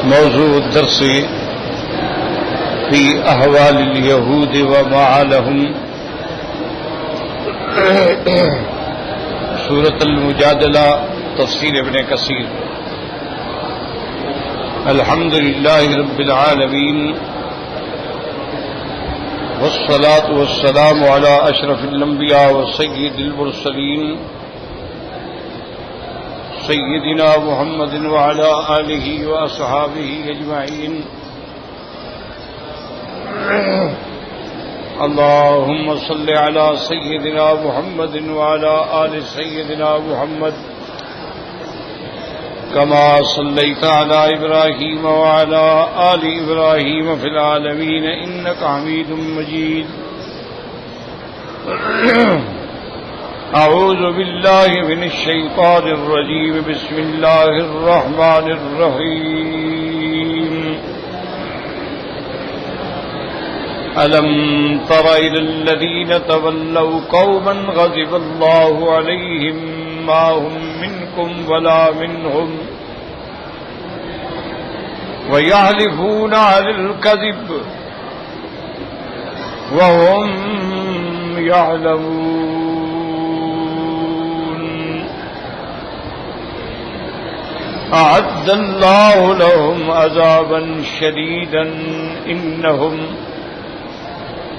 موضوع الدرس في أحوال اليهود وما لهم سورة المجادلة تفسير ابن كثير. الحمد لله رب العالمين والصلاة والسلام على أشرف الأنبياء وسيد المرسلين سيدنا محمد وعلى آله وأصحابه أجمعين. اللهم صل على سيدنا محمد وعلى آل سيدنا محمد كما صليت على إبراهيم وعلى آل إبراهيم في العالمين إنك حميد مجيد. أعوذ بالله من الشيطان الرجيم. بسم الله الرحمن الرحيم. ألم تر إلى الذين تولوا قوما غضب الله عليهم ما هم منكم ولا منهم ويحلفون على الكذب وهم يعلمون. أعد الله لهم عذابا شديدا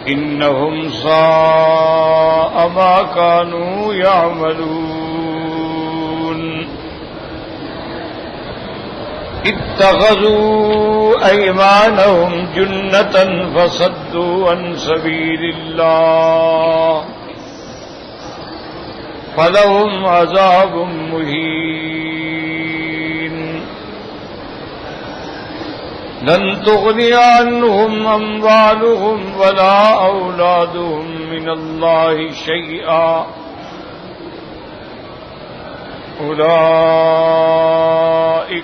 إنهم ساء ما كانوا يعملون. اتخذوا أيمانهم جنة فصدوا عن سبيل الله فلهم عذاب مهين. لن تغني عنهم أموالهم ولا أولادهم من الله شيئا أولئك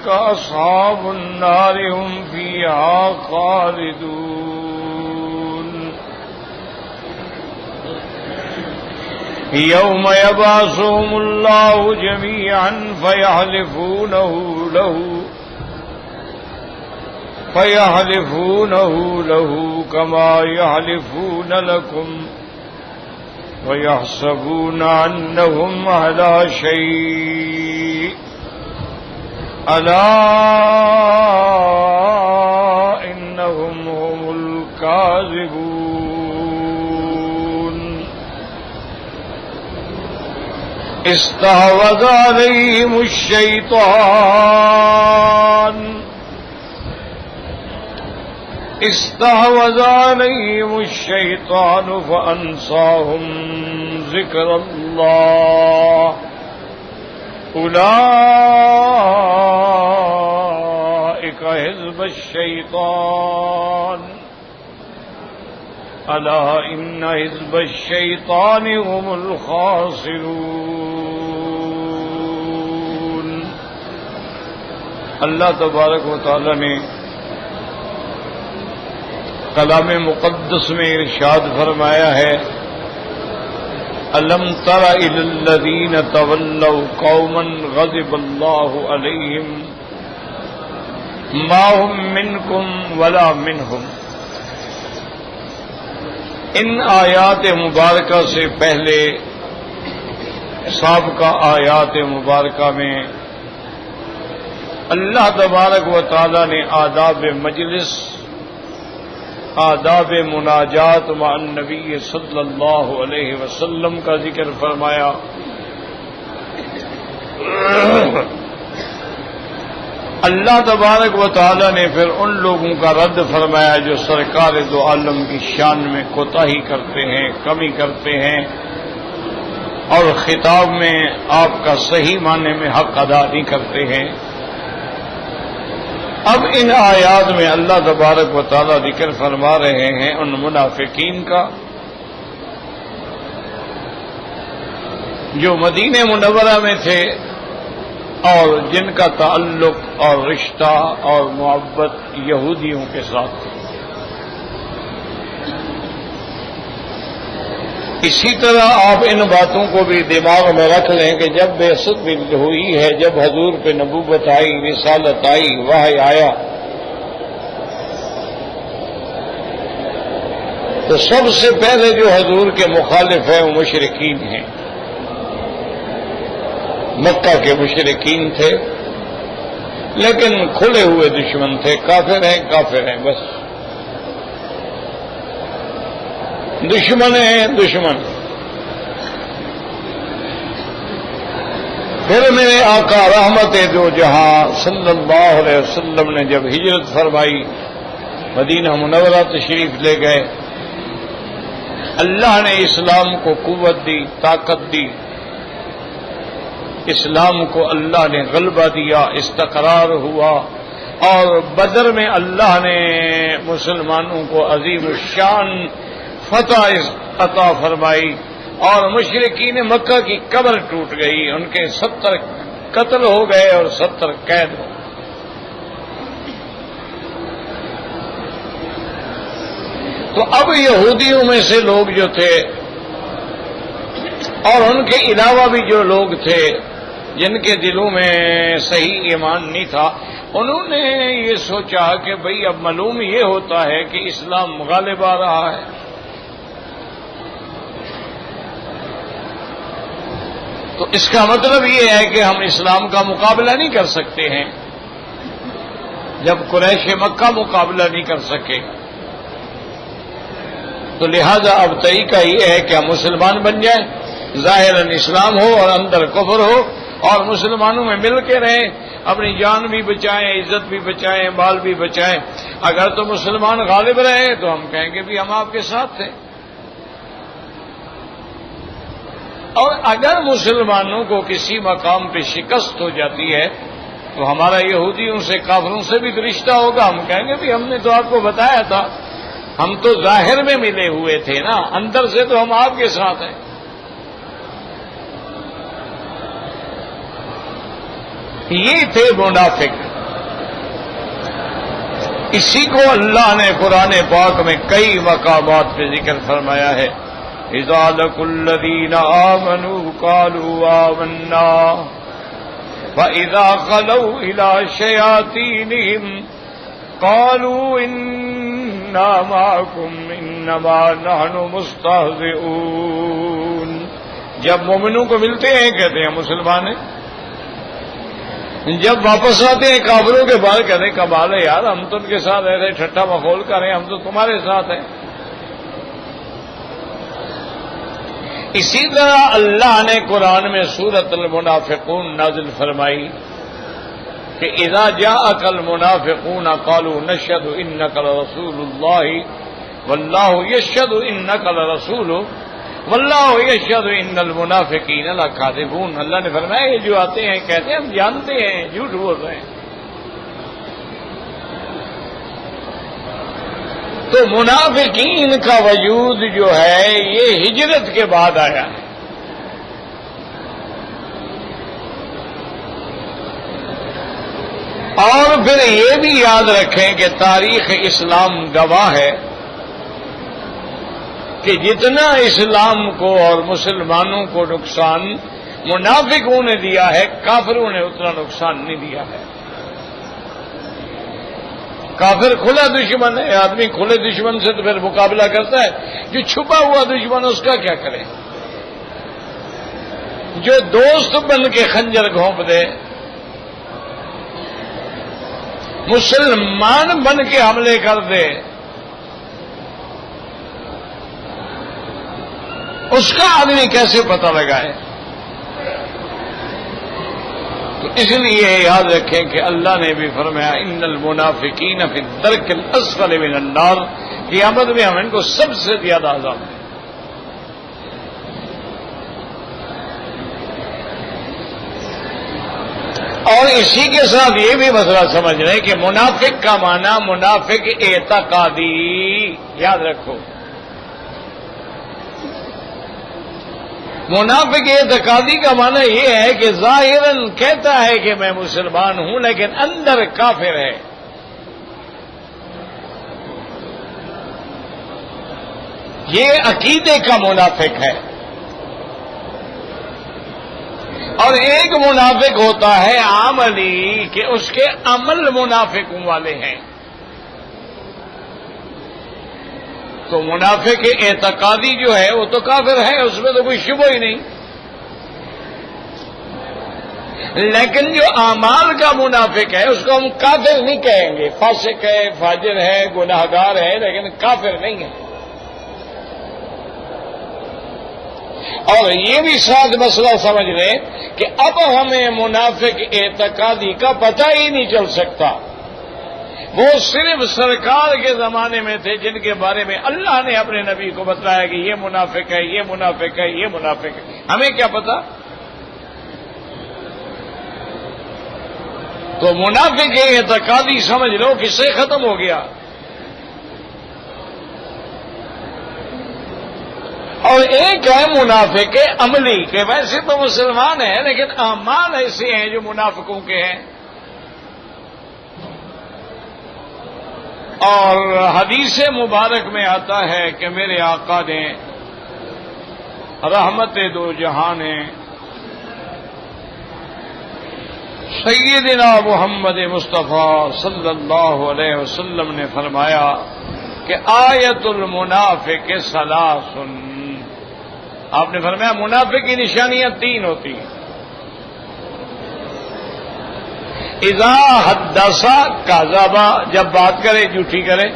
أصحاب النار هم فيها خالدون. يوم يبعثهم الله جميعا فيحلفونه له كما يحلفون لكم ويحسبون أنهم على شيء ألا إنهم هم الكاذبون. استحوذ عليهم الشيطان فأنساهم ذكر الله أولئك حزب الشيطان ألا إن حزب الشيطان هم الخاسرون. اللہ تبارک و تعالی نے کلام مقدس میں ارشاد فرمایا ہے الم تر الی الذین تولوا قوما غضب اللہ علیہم ما هم منکم ولا منہم. ان آیات مبارکہ سے پہلے سابقہ آیات مبارکہ میں اللہ تبارک و تعالی نے آداب مجلس، آداب مناجات مع النبی صلی اللہ علیہ وسلم کا ذکر فرمایا. اللہ تبارک و تعالی نے پھر ان لوگوں کا رد فرمایا جو سرکار دو عالم کی شان میں کوتاہی کرتے ہیں، کمی کرتے ہیں اور خطاب میں آپ کا صحیح معنی میں حق ادا نہیں کرتے ہیں. اب ان آیات میں اللہ تبارک و تعالی ذکر فرما رہے ہیں ان منافقین کا جو مدینہ منورہ میں تھے اور جن کا تعلق اور رشتہ اور محبت یہودیوں کے ساتھ تھی. اسی طرح آپ ان باتوں کو بھی دماغ میں رکھ لیں کہ جب بعثت بھی ہوئی ہے، جب حضور پہ نبوت آئی، رسالت آئی، وحی آیا، تو سب سے پہلے جو حضور کے مخالف ہیں وہ مشرکین ہیں، مکہ کے مشرکین تھے، لیکن کھلے ہوئے دشمن تھے، کافر ہیں بس، دشمن ہیں دشمن۔ پھر میرے آقا رحمت دو جہاں صلی اللہ علیہ وسلم نے جب ہجرت فرمائی، مدینہ منورہ تشریف لے گئے، اللہ نے اسلام کو قوت دی، طاقت دی، اسلام کو اللہ نے غلبہ دیا، استقرار ہوا، اور بدر میں اللہ نے مسلمانوں کو عظیم الشان فتح عطا فرمائی، اور مشرکین مکہ کی کمر ٹوٹ گئی، ان کے 70 قتل ہو گئے اور 70 قید ہو گئے۔ تو اب یہودیوں میں سے لوگ جو تھے اور ان کے علاوہ بھی جو لوگ تھے جن کے دلوں میں صحیح ایمان نہیں تھا، انہوں نے یہ سوچا کہ بھئی اب معلوم یہ ہوتا ہے کہ اسلام غالب آ رہا ہے، تو اس کا مطلب یہ ہے کہ ہم اسلام کا مقابلہ نہیں کر سکتے ہیں، جب قریش مکہ مقابلہ نہیں کر سکے تو لہذا اب طریقہ یہ ہے کہ ہم مسلمان بن جائیں، ظاہراً اسلام ہو اور اندر کفر ہو، اور مسلمانوں میں مل کے رہیں، اپنی جان بھی بچائیں، عزت بھی بچائیں، مال بھی بچائیں۔ اگر تو مسلمان غالب رہے تو ہم کہیں گے بھی ہم آپ کے ساتھ تھے، اور اگر مسلمانوں کو کسی مقام پہ شکست ہو جاتی ہے تو ہمارا یہودیوں سے کافروں سے بھی رشتہ ہوگا، ہم کہیں گے بھی ہم نے تو آپ کو بتایا تھا، ہم تو ظاہر میں ملے ہوئے تھے نا، اندر سے تو ہم آپ کے ساتھ ہیں۔ یہ تھے منافق، اسی کو اللہ نے قرآن پاک میں کئی مقامات پہ ذکر فرمایا ہے، اذا لقوا الذین آمنوا قالوا آمنا وَإِذَا خَلَوْا إِلَىٰ شَيَاطِینِهِمْ قَالُوا إِنَّا مَعَكُمْ إِنَّمَا نَحْنُ مُسْتَهْزِئُونَ۔ جب مومنوں کو ملتے ہیں کہتے ہیں مسلمان ہیں، جب واپس آتے ہیں کافروں کے بعد کہتے ہیں کمال ہے یار، ہم تو ان کے ساتھ ایسے ٹھٹا مخول کریں، ہم تو تمہارے ساتھ ہیں۔ اسی طرح اللہ نے قرآن میں سورۃ المنافقون نازل فرمائی کہ اذا جاءك المنافقون قالوا نشهد انك لرسول الله والله يشهد انك لرسوله والله يشهد ان المنافقين لكاذبون۔ اللہ نے فرمایا یہ جو آتے ہیں کہتے ہیں ہم جانتے ہیں جھوٹ بول رہے ہیں۔ تو منافقین کا وجود جو ہے یہ ہجرت کے بعد آیا ہے، اور پھر یہ بھی یاد رکھیں کہ تاریخ اسلام گواہ ہے کہ جتنا اسلام کو اور مسلمانوں کو نقصان منافقوں نے دیا ہے، کافروں نے اتنا نقصان نہیں دیا ہے۔ کافر کھلا دشمن ہے، آدمی کھلے دشمن سے تو پھر مقابلہ کرتا ہے، جو چھپا ہوا دشمن اس کا کیا کرے؟ جو دوست بن کے خنجر گھونپ دے، مسلمان بن کے حملے کر دے، اس کا آدمی کیسے پتہ لگائے؟ تو اس لیے یاد رکھیں کہ اللہ نے بھی فرمایا ان المنافقین فی الدرک الاسفل من النار، قیامت میں ہم ان کو سب سے زیادہ عذاب دیں۔ اور اسی کے ساتھ یہ بھی مسئلہ سمجھ رہے کہ منافق کا معنی منافق اعتقادی، یاد رکھو، منافق اعتقادی کا معنی یہ ہے کہ ظاہراً کہتا ہے کہ میں مسلمان ہوں لیکن اندر کافر ہے۔ یہ عقیدے کا منافق ہے، اور ایک منافق ہوتا ہے عملی کہ اس کے عمل منافقوں والے ہیں۔ تو تو منافق اعتقادی جو ہے وہ تو کافر ہے، اس میں تو کوئی شبہ ہی نہیں، لیکن جو اعمال کا منافق ہے اس کو ہم کافر نہیں کہیں گے، فاسق ہے، فاجر ہے، گناہگار ہے، لیکن کافر نہیں ہے۔ اور یہ بھی ساتھ مسئلہ سمجھ لیں کہ اب ہمیں منافق اعتقادی کا پتہ ہی نہیں چل سکتا، وہ صرف سرکار کے زمانے میں تھے جن کے بارے میں اللہ نے اپنے نبی کو بتلایا کہ یہ منافق ہے، یہ منافق ہے، یہ منافق ہے، ہمیں کیا پتا؟ تو منافق اعتقادی سمجھ لو کس سے ختم ہو گیا، اور ایک ہے منافق عملی کہ ویسے تو مسلمان ہیں لیکن اعمال ایسے ہیں جو منافقوں کے ہیں۔ اور حدیث مبارک میں آتا ہے کہ میرے آقا نے رحمت دو جہان سیدنا محمد مصطفیٰ صلی اللہ علیہ وسلم نے فرمایا کہ آیت المنافق ثلاث، آپ نے فرمایا منافق کی نشانیاں تین ہوتی ہیں، اذا حدث کذب، جب بات کرے جھوٹی کرے،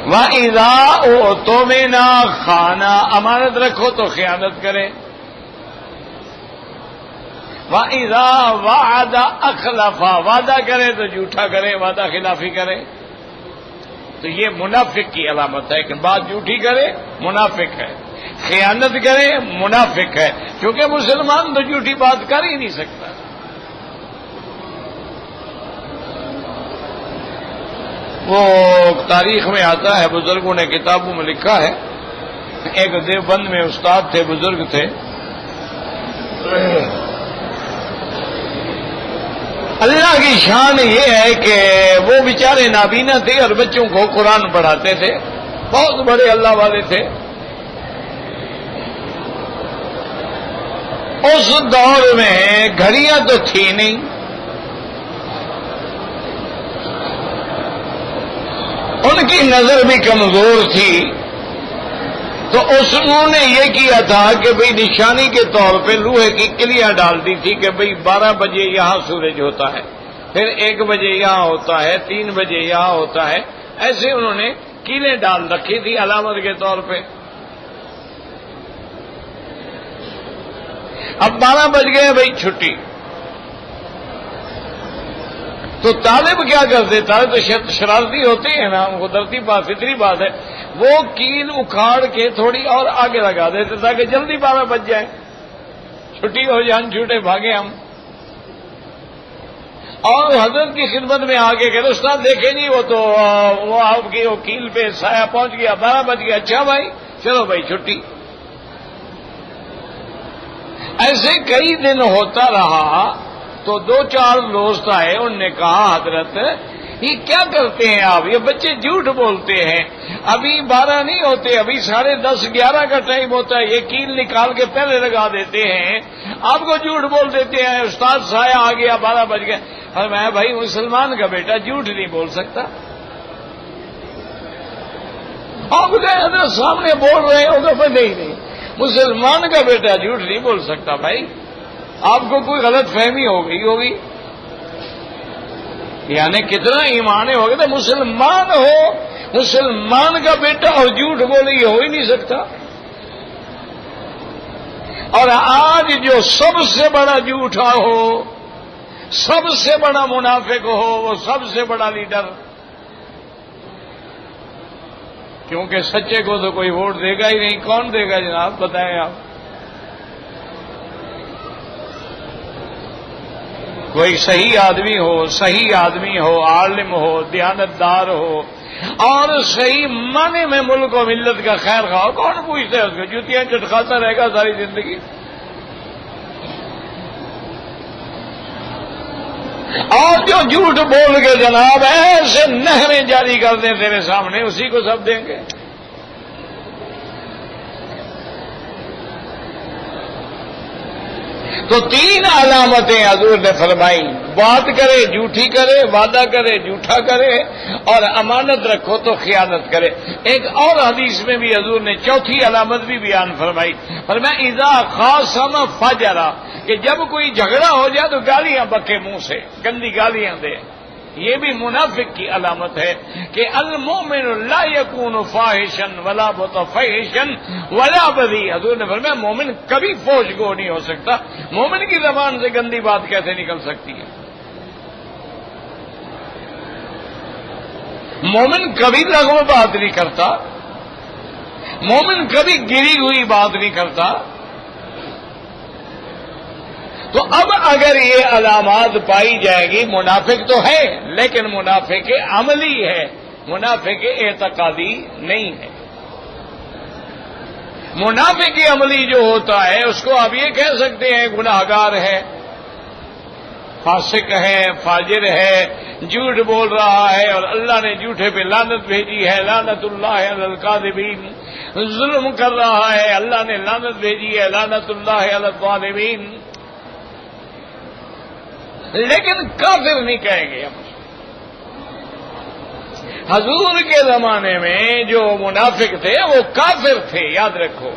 وَإِذَا اؤْتُمِنَ خَانَ، امانت رکھو تو خیانت کرے، وَإِذَا وَعَدَ أَخْلَفَ، وعدہ کرے تو جھوٹا کرے، وعدہ خلافی کرے۔ تو یہ منافق کی علامت ہے کہ بات جھوٹی کرے منافق ہے، خیانت کرے منافق ہے، کیونکہ مسلمان تو جھوٹی بات کر ہی نہیں سکتا۔ وہ تاریخ میں آتا ہے، بزرگوں نے کتابوں میں لکھا ہے، ایک دیوبند میں استاد تھے، بزرگ تھے، اللہ کی شان یہ ہے کہ وہ بیچارے نابینا تھے اور بچوں کو قرآن پڑھاتے تھے، بہت بڑے اللہ والے تھے۔ اس دور میں گھڑیاں تو تھی نہیں، ان کی نظر بھی کمزور تھی، تو انہوں نے یہ کیا تھا کہ بھئی نشانی کے طور پہ لوہے کی کلیاں ڈال دی تھی کہ بھئی 12 بجے یہاں سورج ہوتا ہے، پھر 1 بجے یہاں ہوتا ہے، 3 بجے یہاں ہوتا ہے، ایسے انہوں نے کیلیں ڈال رکھی تھی علامت کے طور پہ۔ اب 12 بج گئے بھئی چھٹی، تو طالب کیا کرتے، طالب تو شرارتی ہوتے ہیں نا، قدرتی بات فطری بات ہے، وہ کیل اکھاڑ کے تھوڑی اور آگے لگا دیتے تاکہ جلدی 12 بج جائے، چھٹی ہو جائے، چھوٹے بھاگے ہم۔ اور حضرت کی خدمت میں آگے کہ استاد دیکھیں جی وہ تو وہ آپ کی وہ کیل پہ سایہ پہنچ گیا، 12 بج گیا، اچھا بھائی چلو بھائی چھٹی۔ ایسے کئی دن ہوتا رہا، تو 2-4 دوست آئے، انہوں نے کہا حضرت یہ کیا کرتے ہیں آپ، یہ بچے جھوٹ بولتے ہیں، ابھی 12 نہیں ہوتے، ابھی 10:30-11 کا ٹائم ہوتا ہے، یہ کیل نکال کے پہلے لگا دیتے ہیں، آپ کو جھوٹ بول دیتے ہیں، استاد سایہ آ گیا 12 بج گئے۔ اور میں بھائی مسلمان کا بیٹا جھوٹ نہیں بول سکتا، آپ حضرت سامنے بول رہے ہو تو نہیں، مسلمان کا بیٹا جھوٹ نہیں بول سکتا بھائی، آپ کو کوئی غلط فہمی ہو گئی ہوگی، یعنی کتنا ایمان ہوگا تو مسلمان ہو، مسلمان کا بیٹا اور جھوٹ بولے یہ ہو ہی نہیں سکتا۔ اور آج جو سب سے بڑا جھوٹا ہو، سب سے بڑا منافق ہو، وہ سب سے بڑا لیڈر، کیونکہ سچے کو تو کوئی ووٹ دے گا ہی نہیں، کون دے گا جناب بتائیں آپ؟ کوئی صحیح آدمی ہو، عالم ہو، دیانتدار ہو، اور صحیح معنی میں ملک و ملت کا خیر خواہ، کون پوچھتا ہے اس کو؟ جوتیاں چٹکاتا رہے گا ساری زندگی۔ اور جو جھوٹ بول کے جناب ایسے نہریں جاری کر دیں تیرے سامنے، اسی کو سب دیں گے۔ تو 3 علامتیں حضور نے فرمائی، بات کرے جھوٹی کرے، وعدہ کرے جھوٹا کرے، اور امانت رکھو تو خیانت کرے۔ ایک اور حدیث میں بھی حضور نے 4تھی علامت بھی بیان فرمائی، فرمایا اذا خاصم فجرا، کہ جب کوئی جھگڑا ہو جائے تو گالیاں بکے منہ سے، گندی گالیاں دے۔ یہ بھی منافق کی علامت ہے کہ المؤمن لا يكون فاحشا ولا متفحشا ولا بذيء، حضور نے فرمایا مومن کبھی فحش گو نہیں ہو سکتا۔ مومن کی زبان سے گندی بات کیسے نکل سکتی ہے؟ مومن کبھی لغو بات نہیں کرتا، مومن کبھی گری ہوئی بات نہیں کرتا۔ تو اب اگر یہ علامات پائی جائے گی، منافق تو ہے لیکن منافق عملی ہے، منافق اعتقادی نہیں ہے۔ منافق عملی جو ہوتا ہے اس کو آپ یہ کہہ سکتے ہیں گناہگار ہے، فاسق ہے، فاجر ہے، جھوٹ بول رہا ہے اور اللہ نے جھوٹے پہ لعنت بھیجی ہے، لعنت اللہ علی الکاذبین، ظلم کر رہا ہے، اللہ نے لعنت بھیجی ہے، لعنت اللہ علی الظالمین، لیکن کافر نہیں کہیں گے ہم۔ حضور کے زمانے میں جو منافق تھے وہ کافر تھے، یاد رکھو،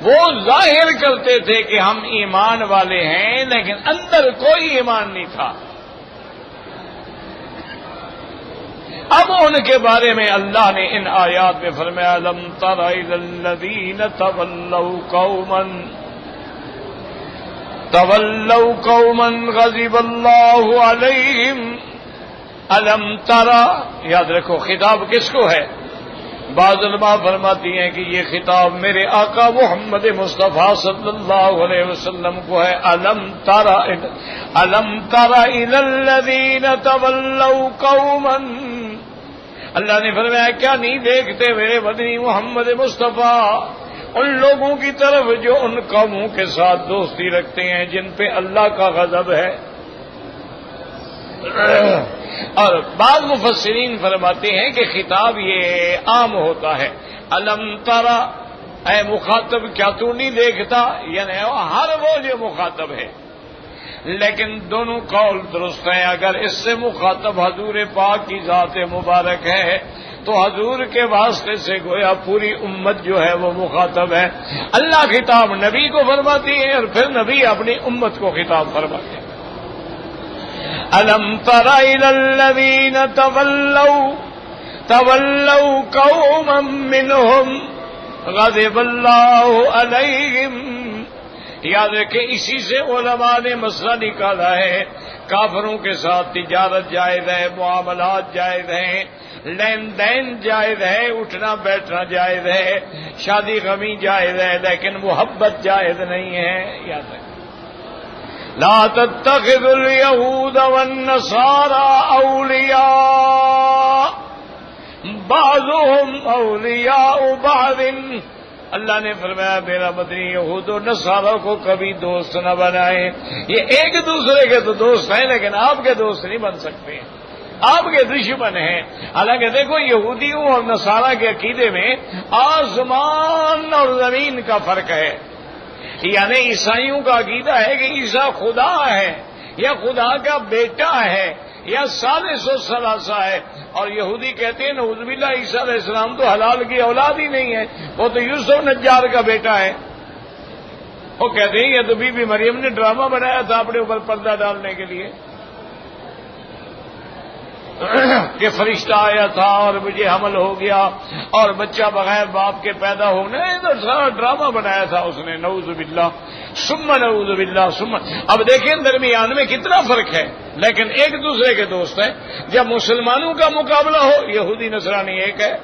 وہ ظاہر کرتے تھے کہ ہم ایمان والے ہیں لیکن اندر کوئی ایمان نہیں تھا۔ اب ان کے بارے میں اللہ نے ان آیات میں فرمایا لم تر الی الذین تولوا قوما غضب اللہ علیہم الم ترى، یاد رکھو خطاب کس کو ہے؟ بعض علماء فرماتی ہیں کہ یہ خطاب میرے آقا محمد مصطفیٰ صلی اللہ علیہ وسلم کو ہے۔ الم ترى الى الذین تولوا قوما، اللہ نے فرمایا کیا نہیں دیکھتے میرے مدنی محمد مصطفیٰ ان لوگوں کی طرف جو ان قوموں کے ساتھ دوستی رکھتے ہیں جن پہ اللہ کا غضب ہے۔ اور بعض مفسرین فرماتے ہیں کہ خطاب یہ عام ہوتا ہے، الم ترى اے مخاطب کیا تو نہیں دیکھتا، یعنی ہر وہ جو مخاطب ہے، لیکن دونوں قول درست ہیں۔ اگر اس سے مخاطب حضور پاک کی ذات مبارک ہے تو حضور کے واسطے سے گویا پوری امت جو ہے وہ مخاطب ہے۔ اللہ خطاب نبی کو فرماتی ہے اور پھر نبی اپنی امت کو خطاب فرماتے ہیں۔ الم تر الی الذین تولوا قوما منهم غضب اللہ علیہم، یاد رکھیں اسی سے علماء نے مسئلہ نکالا ہے، کافروں کے ساتھ تجارت جائز ہے، معاملات جائز ہیں، لین دین جائز ہے، اٹھنا بیٹھنا جائز ہے، شادی غمی جائز ہے، لیکن محبت جائز نہیں ہے۔ یاد رکھیں لا تتخذوا اليهود والنصارى اولیاء بعضهم اولیاء بعض، اللہ نے فرمایا میرا مدنی یہود و نصارہ کو کبھی دوست نہ بنائیں، یہ ایک دوسرے کے تو دوست ہیں لیکن آپ کے دوست نہیں بن سکتے، آپ کے دشمن ہیں۔ حالانکہ دیکھو یہودیوں اور نصارہ کے عقیدے میں آسمان اور زمین کا فرق ہے، یعنی عیسائیوں کا عقیدہ ہے کہ عیسیٰ خدا ہے یا خدا کا بیٹا ہے یا ثالث و ثلاثہ ہے، اور یہودی کہتے ہیں نعوذ باللہ عیسیٰ علیہ السلام تو حلال کی اولاد ہی نہیں ہے، وہ تو یوسف نجار کا بیٹا ہے۔ وہ کہتے ہیں یہ تو بی بی مریم نے ڈرامہ بنایا تھا اپنے اوپر پردہ ڈالنے کے لیے کہ فرشتہ آیا تھا اور مجھے حمل ہو گیا اور بچہ بغیر باپ کے پیدا ہونے، تو سارا ڈرامہ بنایا تھا اس نے، نعوذ باللہ ثم نعوذ باللہ ثم۔ اب دیکھیں درمیان میں کتنا فرق ہے، لیکن ایک دوسرے کے دوست ہیں۔ جب مسلمانوں کا مقابلہ ہو یہودی نصرانی ایک ہے،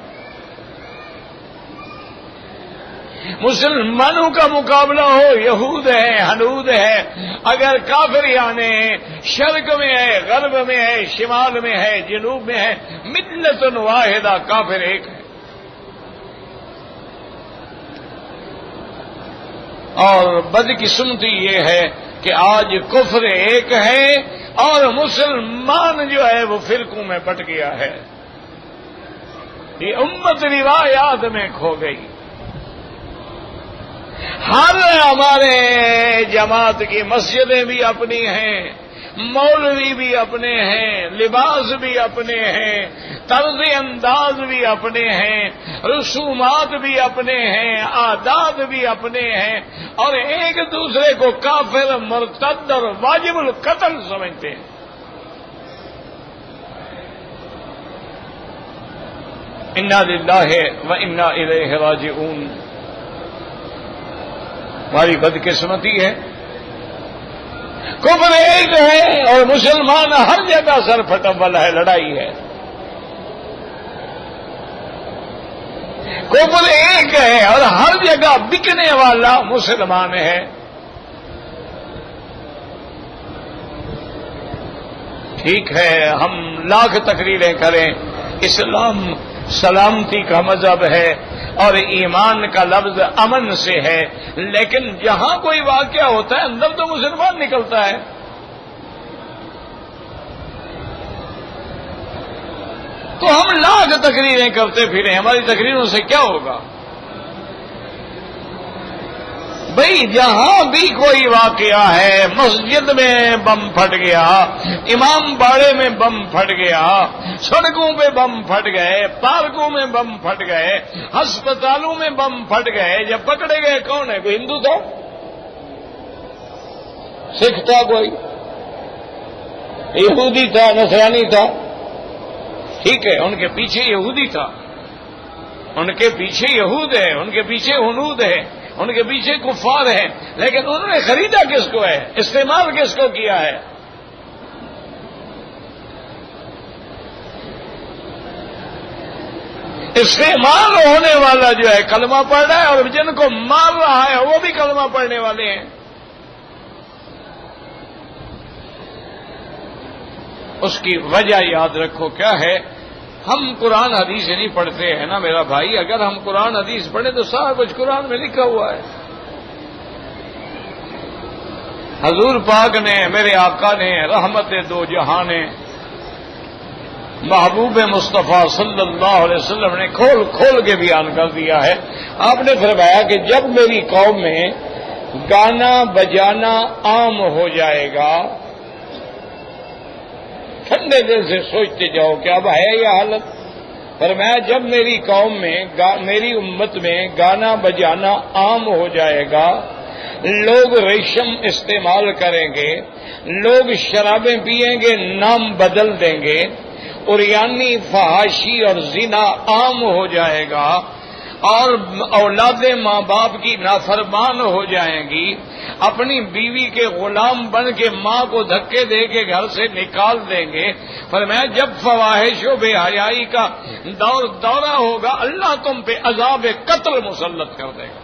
مسلمانوں کا مقابلہ ہو یہود ہے حنود ہے، اگر کافر یعنی شرق میں ہے، غرب میں ہے، شمال میں ہے، جنوب میں ہے، ملت واحدہ، کافر ایک ہے۔ اور بدقسمتی یہ ہے کہ آج کفر ایک ہے اور مسلمان جو ہے وہ فرقوں میں بٹ گیا ہے، یہ امت روایات میں کھو گئی۔ ہر ہمارے جماعت کی مسجدیں بھی اپنی ہیں، مولوی بھی اپنے ہیں، لباس بھی اپنے ہیں، طرز انداز بھی اپنے ہیں، رسومات بھی اپنے ہیں، عادات بھی اپنے ہیں، اور ایک دوسرے کو کافر، مرتد اور واجب القتل سمجھتے ہیں۔ انا للہ و انا الیہ راجعون۔ ہماری بدقسمتی ہے، کفر ایک ہے اور مسلمان ہر جگہ سر پھٹبل ہے، لڑائی ہے۔ کفر ایک ہے اور ہر جگہ بکنے والا مسلمان ہے۔ ٹھیک ہے، ہم لاکھ تقریریں کریں، اسلام سلامتی کا مذہب ہے اور ایمان کا لفظ امن سے ہے، لیکن جہاں کوئی واقعہ ہوتا ہے اندر تو مسلمان نکلتا ہے۔ تو ہم لاکھ تقریریں کرتے پھریں، ہماری تقریروں سے کیا ہوگا؟ بھئی جہاں بھی کوئی واقعہ ہے، مسجد میں بم پھٹ گیا، امام باڑے میں بم پھٹ گیا، سڑکوں پہ بم پھٹ گئے، پارکوں میں بم پھٹ گئے، ہسپتالوں میں بم پھٹ گئے، جب پکڑے گئے کون ہے؟ کوئی ہندو تھا؟ سکھ تھا؟ کوئی یہودی تھا؟ نصرانی تھا؟ ٹھیک ہے، ان کے پیچھے یہودی تھا، ان کے پیچھے یہود ہے، ان کے پیچھے ہنود ہے، ان کے پیچھے کفار ہیں، لیکن انہوں نے خریدا کس کو ہے؟ استعمال کس کو کیا ہے؟ استعمال ہونے والا جو ہے کلمہ پڑھ رہا ہے، اور جن کو مار رہا ہے وہ بھی کلمہ پڑھنے والے ہیں۔ اس کی وجہ یاد رکھو کیا ہے؟ ہم قرآن حدیث نہیں پڑھتے ہیں نا میرا بھائی۔ اگر ہم قرآن حدیث پڑھیں تو سارا کچھ قرآن میں لکھا ہوا ہے۔ حضور پاک نے، میرے آقا نے، رحمت دو جہاں نے، محبوب مصطفیٰ صلی اللہ علیہ وسلم نے کھول کھول کے بیان کر دیا ہے۔ آپ نے فرمایا کہ جب میری قوم میں گانا بجانا عام ہو جائے گا، ٹھنڈے دل سے سوچتے جاؤ کہ اب ہے یہ حالت۔ فرمایا جب میری قوم میں، میری امت میں گانا بجانا عام ہو جائے گا، لوگ ریشم استعمال کریں گے، لوگ شرابیں پئیں گے، نام بدل دیں گے، عریانی، فحاشی اور زنا عام ہو جائے گا، اور اولادیں ماں باپ کی نافرمان ہو جائیں گی، اپنی بیوی کے غلام بن کے ماں کو دھکے دے کے گھر سے نکال دیں گے۔ فرمایا جب فواحش و بے حیائی کا دورہ ہوگا، اللہ تم پہ عذاب قتل مسلط کر دے گا۔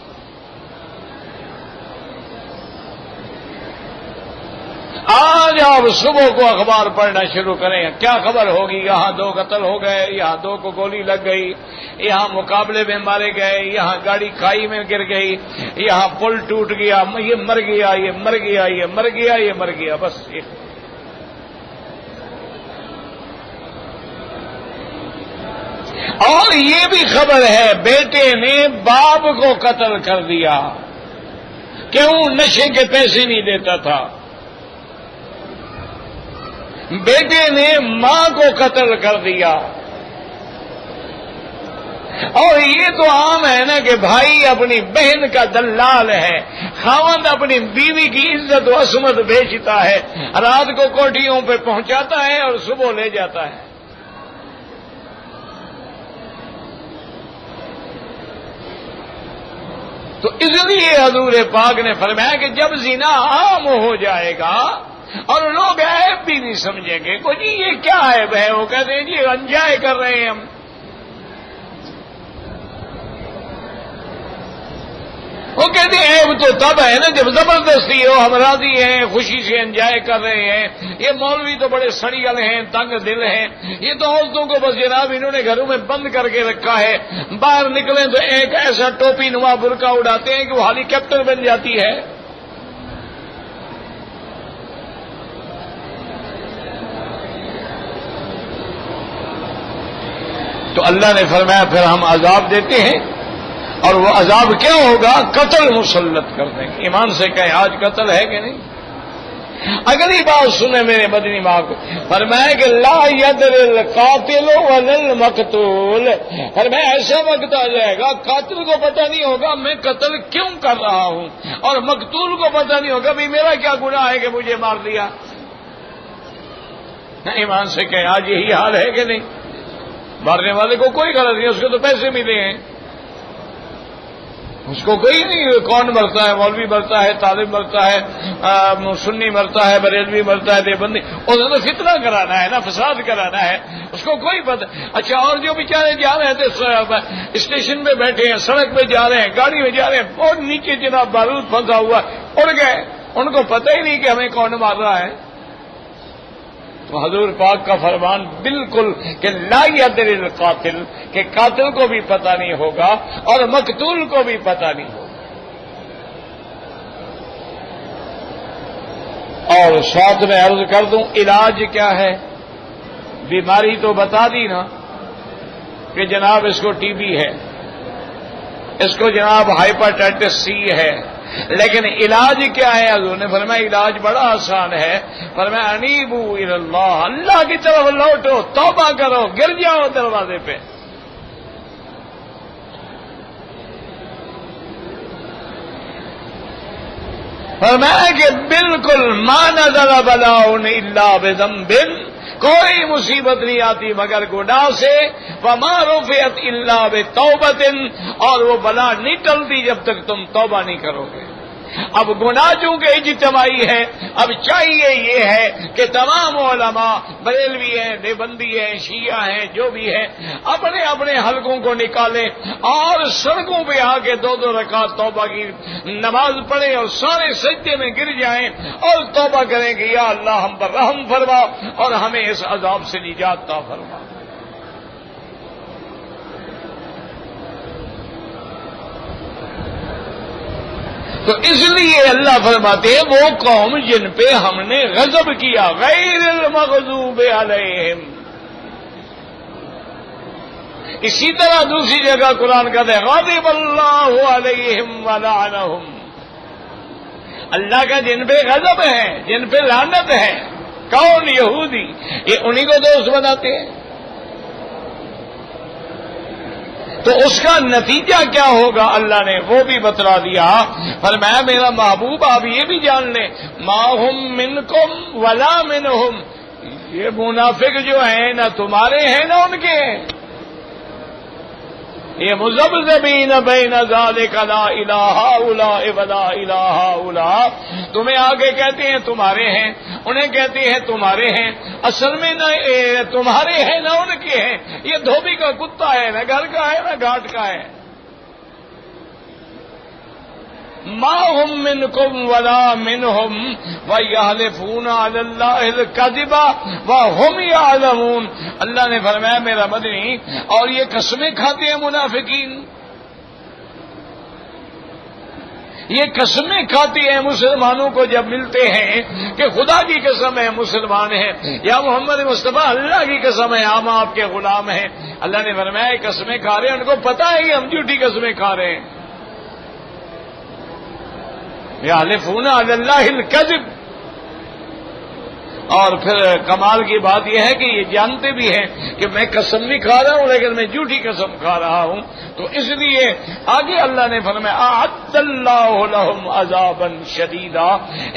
آج آپ صبح کو اخبار پڑھنا شروع کریں، کیا خبر ہوگی؟ یہاں 2 قتل ہو گئے، یہاں 2 کو گولی لگ گئی، یہاں مقابلے میں مارے گئے، یہاں گاڑی کھائی میں گر گئی، یہاں پل ٹوٹ گیا، یہ مر گیا، یہ مر گیا، یہ مر گیا، یہ مر گیا، بس یہ۔ اور یہ بھی خبر ہے بیٹے نے باپ کو قتل کر دیا، کیوں؟ نشے کے پیسے نہیں دیتا تھا۔ بیٹے نے ماں کو قتل کر دیا۔ اور یہ تو عام ہے نا کہ بھائی اپنی بہن کا دلال ہے، خاوند اپنی بیوی کی عزت و عصمت بیچتا ہے، رات کو کوٹھیوں پہ پہنچاتا ہے اور صبح لے جاتا ہے۔ تو اس لیے حضور پاک نے فرمایا کہ جب زنا عام ہو جائے گا اور لوگ عیب بھی نہیں سمجھیں گے، کو جی یہ کیا عیب ہے؟ وہ کہتے ہیں جی انجوائے کر رہے ہیں ہم۔ وہ کہتے ہیں عیب تو تب ہے نا جب زبردستی ہو، ہم راضی ہیں، خوشی سے انجوائے کر رہے ہیں۔ یہ مولوی تو بڑے سڑیل ہیں، تنگ دل ہیں، یہ تو عورتوں کو بس جناب انہوں نے گھروں میں بند کر کے رکھا ہے، باہر نکلیں تو ایک ایسا ٹوپی نما برقع اڑاتے ہیں کہ وہ ہیلی کاپٹر بن جاتی ہے۔ تو اللہ نے فرمایا پھر ہم عذاب دیتے ہیں اور وہ عذاب کیا ہوگا؟ قتل مسلط کر دیں گے۔ ایمان سے کہیں آج قتل ہے کہ نہیں؟ اگلی بات سنیں میرے مدنی ماں کو، فرمایا کہ لا یدر القاتل ولا المقتول، فرمایا ایسا وقت آ جائے گا قاتل کو پتہ نہیں ہوگا میں قتل کیوں کر رہا ہوں، اور مقتول کو پتہ نہیں ہوگا بھی میرا کیا گناہ ہے کہ مجھے مار دیا۔ ایمان سے کہیں آج یہی حال ہے کہ نہیں؟ مارنے والے کو کوئی غرض نہیں، اس کو تو پیسے ملے ہیں، اس کو کوئی نہیں کون مرتا ہے، مولوی مرتا ہے، طالب مرتا ہے، سنی مرتا ہے، بریلوی مرتا ہے، دیوبندی، اس کو تو فتنہ کرانا ہے نا، فساد کرانا ہے، اس کو کوئی پتہ۔ اچھا اور جو بیچارے جا رہے تھے اسٹیشن پہ بیٹھے ہیں، سڑک پہ جا رہے ہیں، گاڑی میں جا رہے ہیں، اور نیچے جناب بارود پھنسا ہوا اڑ گئے، ان کو پتہ ہی نہیں کہ ہمیں کون مار رہا ہے۔ تو حضور پاک کا فرمان بالکل کہ لا یدر القاتل، کہ قاتل کو بھی پتہ نہیں ہوگا اور مقتول کو بھی پتہ نہیں ہوگا۔ اور ساتھ میں عرض کر دوں علاج کیا ہے؟ بیماری تو بتا دی نا کہ جناب اس کو ٹی بی ہے، اس کو جناب ہائپرٹائٹس سی ہے، لیکن علاج کیا ہے؟ حضور نے فرمایا علاج بڑا آسان ہے، فرمایا انیبو الی اللہ، اللہ کی طرف لوٹو، توبہ کرو، گر جاؤ دروازے پہ۔ فرمایا کہ بالکل ما نزل بلاء الا بذنب، کوئی مصیبت نہیں آتی مگر گناہ سے، وما رفعت الا بتوبۃ، اور وہ بلا نہیں ٹلتی جب تک تم توبہ نہیں کرو گے۔ اب گناہ چونکہ اجتماعی ہے، اب چاہیے یہ ہے کہ تمام علماء بریلوی ہیں، دیوبندی ہیں، شیعہ ہیں، جو بھی ہیں، اپنے اپنے حلقوں کو نکالیں اور سڑکوں پہ آ کے 2 رکعت توبہ کی نماز پڑھیں اور سارے سجدے میں گر جائیں اور توبہ کریں کہ یا اللہ ہم پر رحم فرما اور ہمیں اس عذاب سے نجات عطا فرما۔ تو اس لیے اللہ فرماتے ہیں وہ قوم جن پہ ہم نے غضب کیا، غیر المغضوب علیہم۔ اسی طرح دوسری جگہ قرآن کہتا ہے غضب اللہ علیہم ولعنہم، اللہ کا جن پہ غضب ہے، جن پہ لعنت ہے، کون؟ یہودی، یہ انہی کو دوست بناتے ہیں۔ تو اس کا نتیجہ کیا ہوگا اللہ نے وہ بھی بتلا دیا، فرمایا میرا محبوب آپ یہ بھی جان لیں ما ہم منکم ولا منہم، یہ منافق جو ہیں نہ تمہارے ہیں نہ ان کے ہیں، یہ مذبذبین بین ذالک لا الہ ہؤلاء ولا الہ ہؤلاء، تمہیں آگے کہتے ہیں تمہارے ہیں، انہیں کہتے ہیں تمہارے ہیں، اصل میں نہ تمہارے ہیں نہ ان کے ہیں، یہ دھوبی کا کتا ہے، نہ گھر کا ہے نہ گھاٹ کا ہے۔ ما ہم منکم ولا منہم ویحلفون علی اللہ الکذب وہم یعلمون، اللہ نے فرمایا میرا مدنی اور یہ قسمیں کھاتے ہیں منافقین، یہ قسمیں کھاتی ہیں مسلمانوں کو جب ملتے ہیں کہ خدا کی قسم ہے مسلمان ہیں، یا محمد مصطفیٰ اللہ کی قسم ہے ہم آپ کے غلام ہیں، اللہ نے فرمایا قسمیں کھا رہے ہیں، ان کو پتہ ہے کہ ہم جھوٹی قسمیں کھا رہے ہیں۔ یحلفون علی اللہ الکذب، اور پھر کمال کی بات یہ ہے کہ یہ جانتے بھی ہیں کہ میں قسم بھی کھا رہا ہوں لیکن میں جھوٹی قسم کھا رہا ہوں، تو اس لیے آگے اللہ نے فرمایا اعد اللہ لہم عذابا شدیدا،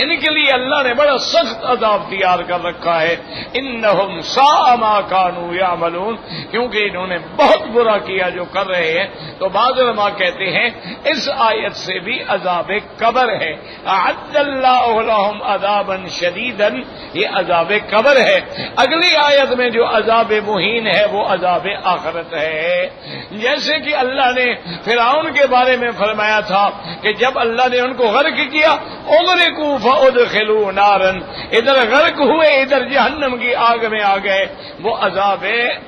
ان کے لیے اللہ نے بڑا سخت عذاب تیار کر رکھا ہے، انہم ساء ما کانوا یعملون، کیونکہ انہوں نے بہت برا کیا جو کر رہے ہیں۔ تو بعض علماء کہتے ہیں اس آیت سے بھی عذاب قبر ہے، اعد اللہ لہم عذابا شدیدا، یہ عذاب قبر ہے۔ اگلی آیت میں جو عذاب مہین ہے وہ عذاب آخرت ہے، جیسے کہ اللہ نے فرعون کے بارے میں فرمایا تھا کہ جب اللہ نے ان کو غرق کیا اغرقوا فادخلوا نارا، ادھر غرق ہوئے ادھر جہنم کی آگ میں آ گئے، وہ عذاب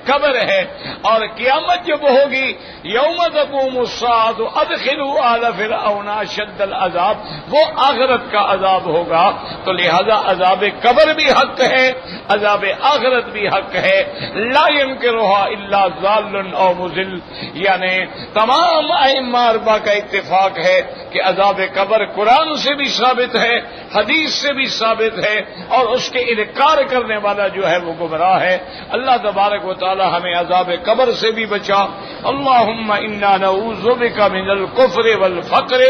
قبر ہے۔ اور قیامت جب ہوگی یوم تقوم الساعۃ ادخلوا آل فرعون اشد العذاب، وہ آخرت کا عذاب ہوگا، تو لہذا عذاب قبر بھی حق ہے، عذاب آخرت بھی حق ہے، لا ينکرھا الا ضال او مضل، یعنی تمام ائمہ اربعہ کا اتفاق ہے کہ عذاب قبر قرآن سے بھی ثابت ہے، حدیث سے بھی ثابت ہے، اور اس کے انکار کرنے والا جو ہے وہ گمراہ ہے۔ اللہ تبارک و تعالی ہمیں عذاب قبر سے بھی بچا۔ اللہم انا نعوذ بک من الکفر والفقر،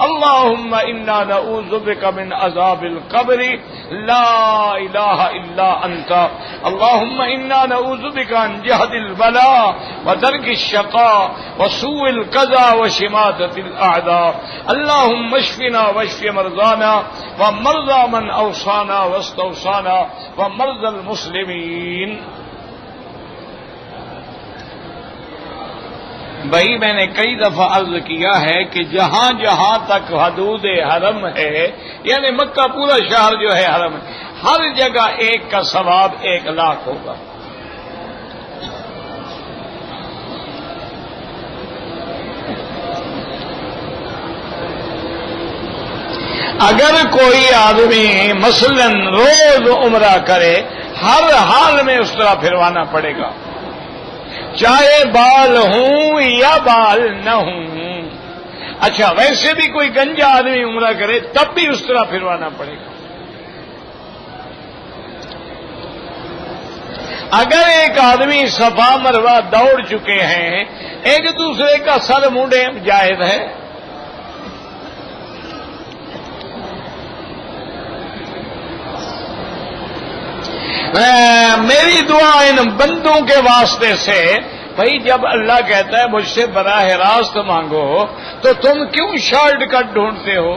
اللہم انا نعوذ بک من عذاب القبر لا الہ الا انت، اللہم انا نعوذ بک عن جہد البلاء ودرک الشقاء وسوء القضاء وشماتة الاعداء، اللہم اشفنا واشف مرضانا ومرضى من اوصانا واستوصانا ومرضى المسلمین۔ بھائی میں نے کئی دفعہ عرض کیا ہے کہ جہاں جہاں تک حدود حرم ہے، یعنی مکہ پورا شہر جو ہے حرم ہے، ہر جگہ ایک کا ثواب 1,00,000 ہوگا۔ اگر کوئی آدمی مثلاً روز عمرہ کرے، ہر حال میں اس طرح پھروانا پڑے گا، چاہے بال ہوں یا بال نہ ہوں۔ اچھا ویسے بھی کوئی گنجا آدمی عمرہ کرے تب بھی اس طرح پھروانا پڑے گا۔ اگر ایک آدمی صفا مروہ دوڑ چکے ہیں، ایک دوسرے کا سر مونڈے جائز ہے؟ میری دعا ان بندوں کے واسطے سے، بھائی جب اللہ کہتا ہے مجھ سے براہ راست مانگو تو تم کیوں شارٹ کٹ ڈھونڈتے ہو؟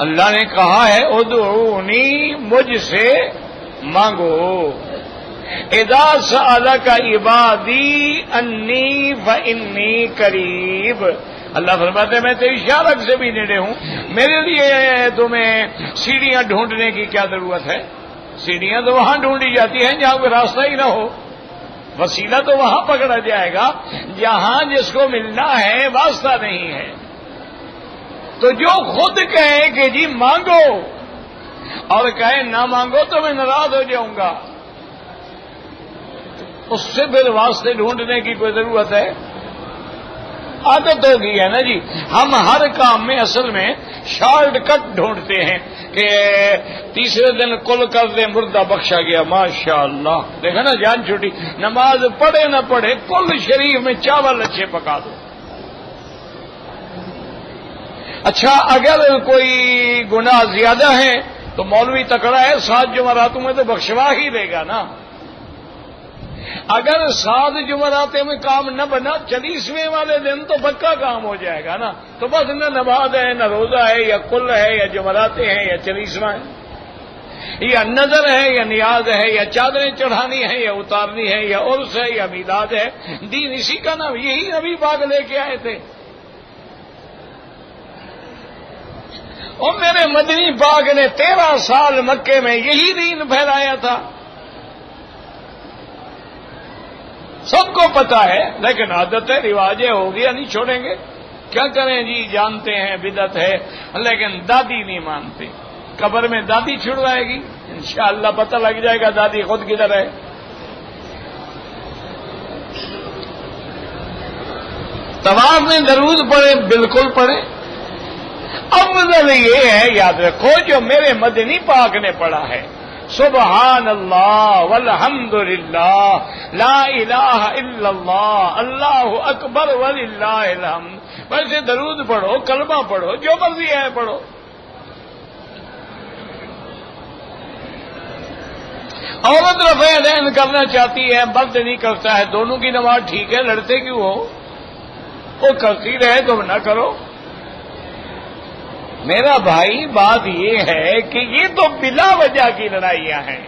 اللہ نے کہا ہے ادعونی، مجھ سے مانگو۔ اذا سألک عبادی انی فانی قریب، اللہ فرماتے ہیں میں تیری شارک سے بھی نیڑے ہوں، میرے لیے تمہیں سیڑھیاں ڈھونڈنے کی کیا ضرورت ہے؟ سیڑھیاں تو وہاں ڈھونڈی جاتی ہیں جہاں کوئی راستہ ہی نہ ہو، وسیلہ تو وہاں پکڑا جائے گا جہاں جس کو ملنا ہے واسطہ نہیں ہے۔ تو جو خود کہے کہ جی مانگو اور کہے نہ مانگو تو میں ناراض ہو جاؤں گا، اس سے پھر واسطے ڈھونڈنے کی کوئی ضرورت ہے؟ عادت ہو گئی ہے نا جی، ہم ہر کام میں اصل میں شارٹ کٹ ڈھونڈتے ہیں کہ تیسرے دن کل کر دے مردہ بخشا گیا، ماشاء اللہ، دیکھا نا جان چھوٹی، نماز پڑھے نہ پڑھے کل شریف میں چاول اچھے پکا دو۔ اچھا اگر کوئی گناہ زیادہ ہے تو مولوی تکڑا ہے 7 جمعراتوں میں تو بخشوا ہی دے گا نا۔ اگر 7 جمعراتیں میں کام نہ بنا 40ویں والے دن تو پکا کام ہو جائے گا نا، تو بس نہ نماز ہے نہ روزہ ہے یا کل ہے یا جمعراتیں ہیں یا 40واں ہے یا نظر ہے یا نیاز ہے یا چادریں چڑھانی ہے یا اتارنی ہے یا عرس ہے یا میلاد ہے، دین اسی کا نام، یہی نبی پاک لے کے آئے تھے۔ اور میرے مدنی پاک نے 13 سال مکے میں یہی دین پھیلایا تھا، سب کو پتا ہے، لیکن عادت ہے، رواج ہے، ہو گیا، نہیں چھوڑیں گے، کیا کریں جی، جانتے ہیں بدعت ہے، لیکن دادی نہیں مانتے۔ قبر میں دادی چھڑوائے گی، انشاءاللہ پتہ لگ جائے گا دادی خود کدھر ہے۔ طواف میں درود پڑھے، بالکل پڑھے، افضل یہ ہے یاد رکھو جو میرے مدنی پاک نے پڑھا ہے، سبحان اللہ والحمد للہ لا الہ الا اللہ اللہ اکبر وللہ الحمد۔ ویسے درود پڑھو، کلمہ پڑھو، جو مرضی ہے پڑھو۔ عورت رفع یدین کرنا چاہتی ہے، مرد نہیں کرتا ہے، دونوں کی نماز ٹھیک ہے، لڑتے کیوں ہو؟ وہ کرتی رہے تم نہ کرو۔ میرا بھائی بات یہ ہے کہ یہ تو بلا وجہ کی لڑائیاں ہیں،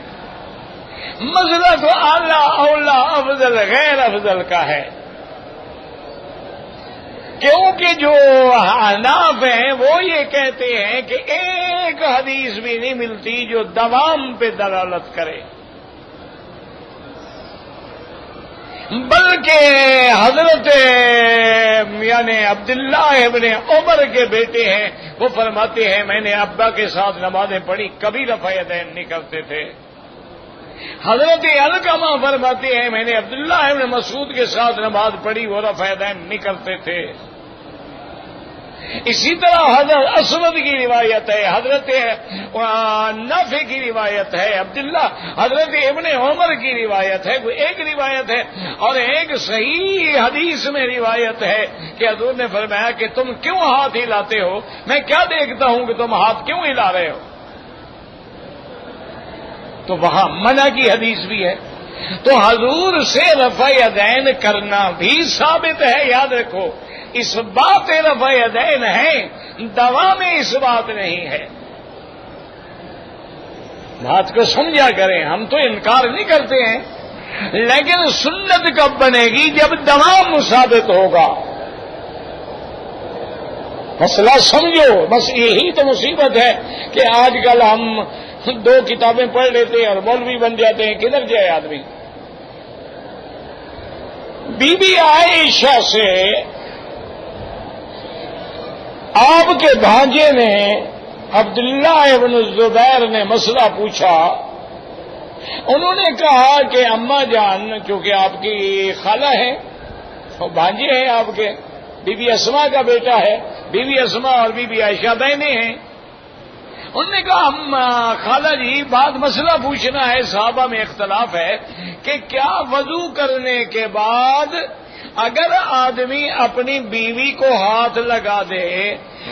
مسئلہ تو اعلیٰ اولا افضل غیر افضل کا ہے، کیونکہ جو احناف ہیں وہ یہ کہتے ہیں کہ ایک حدیث بھی نہیں ملتی جو دوام پہ دلالت کرے، بلکہ حضرت یعنی عبداللہ ابن عمر کے بیٹے ہیں، وہ فرماتے ہیں میں نے ابا کے ساتھ نمازیں پڑھی، کبھی رفع یدین نہیں کرتے تھے۔ حضرت علقمہ فرماتے ہیں میں نے عبداللہ ابن مسعود کے ساتھ نماز پڑھی، وہ رفع یدین نہیں کرتے تھے۔ اسی طرح حضرت اسود کی روایت ہے، حضرت نافع کی روایت ہے، عبداللہ حضرت ابن عمر کی روایت ہے، وہ ایک روایت ہے، اور ایک صحیح حدیث میں روایت ہے کہ حضور نے فرمایا کہ تم کیوں ہاتھ ہلاتے ہو، میں کیا دیکھتا ہوں کہ تم ہاتھ کیوں ہلا رہے ہو؟ تو وہاں منع کی حدیث بھی ہے۔ تو حضور سے رفع یدین کرنا بھی ثابت ہے، یاد رکھو، اس بات رفع یدین ہے، دوا میں اس بات نہیں ہے۔ بات کو سمجھا کریں، ہم تو انکار نہیں کرتے ہیں، لیکن سنت کب بنے گی؟ جب دوا ثابت ہوگا۔ مسئلہ سمجھو، بس یہی تو مصیبت ہے کہ آج کل ہم 2 کتابیں پڑھ لیتے ہیں اور مولوی بن جاتے ہیں، کدھر جائے آدمی؟ بی بی عائشہ سے آپ کے بھانجے نے عبداللہ ابن الزبیر نے مسئلہ پوچھا۔ انہوں نے کہا کہ اماں جان، کیونکہ آپ کی خالہ ہے، بھانجے ہیں آپ کے، بی بی اسما کا بیٹا ہے، بی بی اسما اور بی بی عائشہ بہنیں ہیں۔ انہوں نے کہا خالہ جی بات مسئلہ پوچھنا ہے، صحابہ میں اختلاف ہے کہ کیا وضو کرنے کے بعد اگر آدمی اپنی بیوی کو ہاتھ لگا دے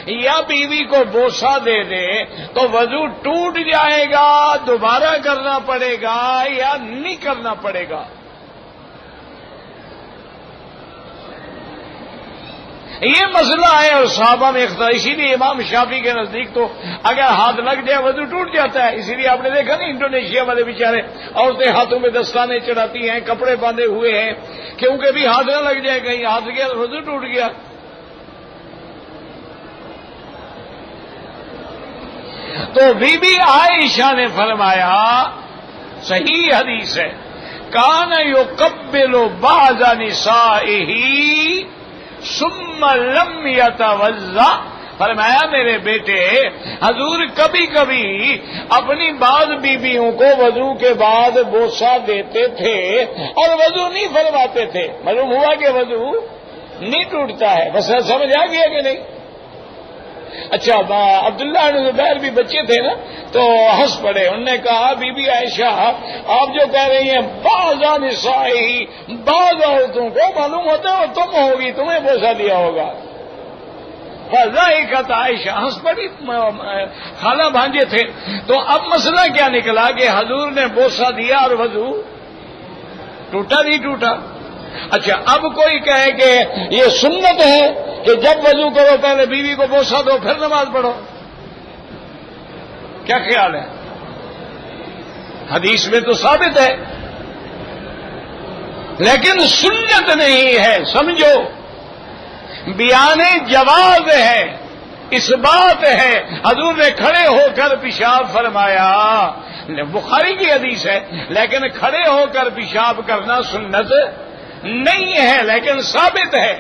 یا بیوی کو بوسہ دے دے تو وضو ٹوٹ جائے گا، دوبارہ کرنا پڑے گا یا نہیں کرنا پڑے گا؟ یہ مسئلہ ہے اور صحابہ میں اختلاف، اسی لیے امام شافعی کے نزدیک تو اگر ہاتھ لگ جائے وضو ٹوٹ جاتا ہے۔ اسی لیے آپ نے دیکھا نہیں انڈونیشیا والے بیچارے عورتیں ہاتھوں میں دستانے چڑھاتی ہیں، کپڑے باندھے ہوئے ہیں، کیونکہ بھی ہاتھ نہ لگ جائے، کہیں ہاتھ گیا وضو ٹوٹ گیا۔ تو بی بی عائشہ نے فرمایا، صحیح حدیث ہے، کان یقبل بعض نسائہ ثم لم یتوضا، فرمایا میرے بیٹے حضور کبھی کبھی اپنی بعض بیویوں کو وضو کے بعد بوسہ دیتے تھے اور وضو نہیں فرماتے تھے۔ معلوم ہوا کہ وضو نہیں ٹوٹتا ہے۔ بس سمجھ آ گیا کہ نہیں؟ اچھا، عبداللہ بن زبیر بھی بچے تھے نا، تو ہنس پڑے۔ انہوں نے کہا بی بی عائشہ آپ جو کہہ رہی ہیں بعض نسائی، بعض عورتوں کو معلوم ہوتا ہے تم ہوگی، تمہیں بوسہ دیا ہوگا۔ فضائقت عائشہ، ہنس پڑی، خالہ بھانجے تھے۔ تو اب مسئلہ کیا نکلا کہ حضور نے بوسہ دیا اور وضو ٹوٹا نہیں ٹوٹا؟ اچھا، اب کوئی کہے کہ یہ سنت ہے کہ جب وضو کرو پہلے بیوی کو بوسہ دو پھر نماز پڑھو، کیا خیال ہے؟ حدیث میں تو ثابت ہے لیکن سنت نہیں ہے، سمجھو، بیان جواز ہے، اس بات ہے۔ حضور نے کھڑے ہو کر پیشاب فرمایا، بخاری کی حدیث ہے، لیکن کھڑے ہو کر پیشاب کرنا سنت نہیں ہے لیکن ثابت ہے۔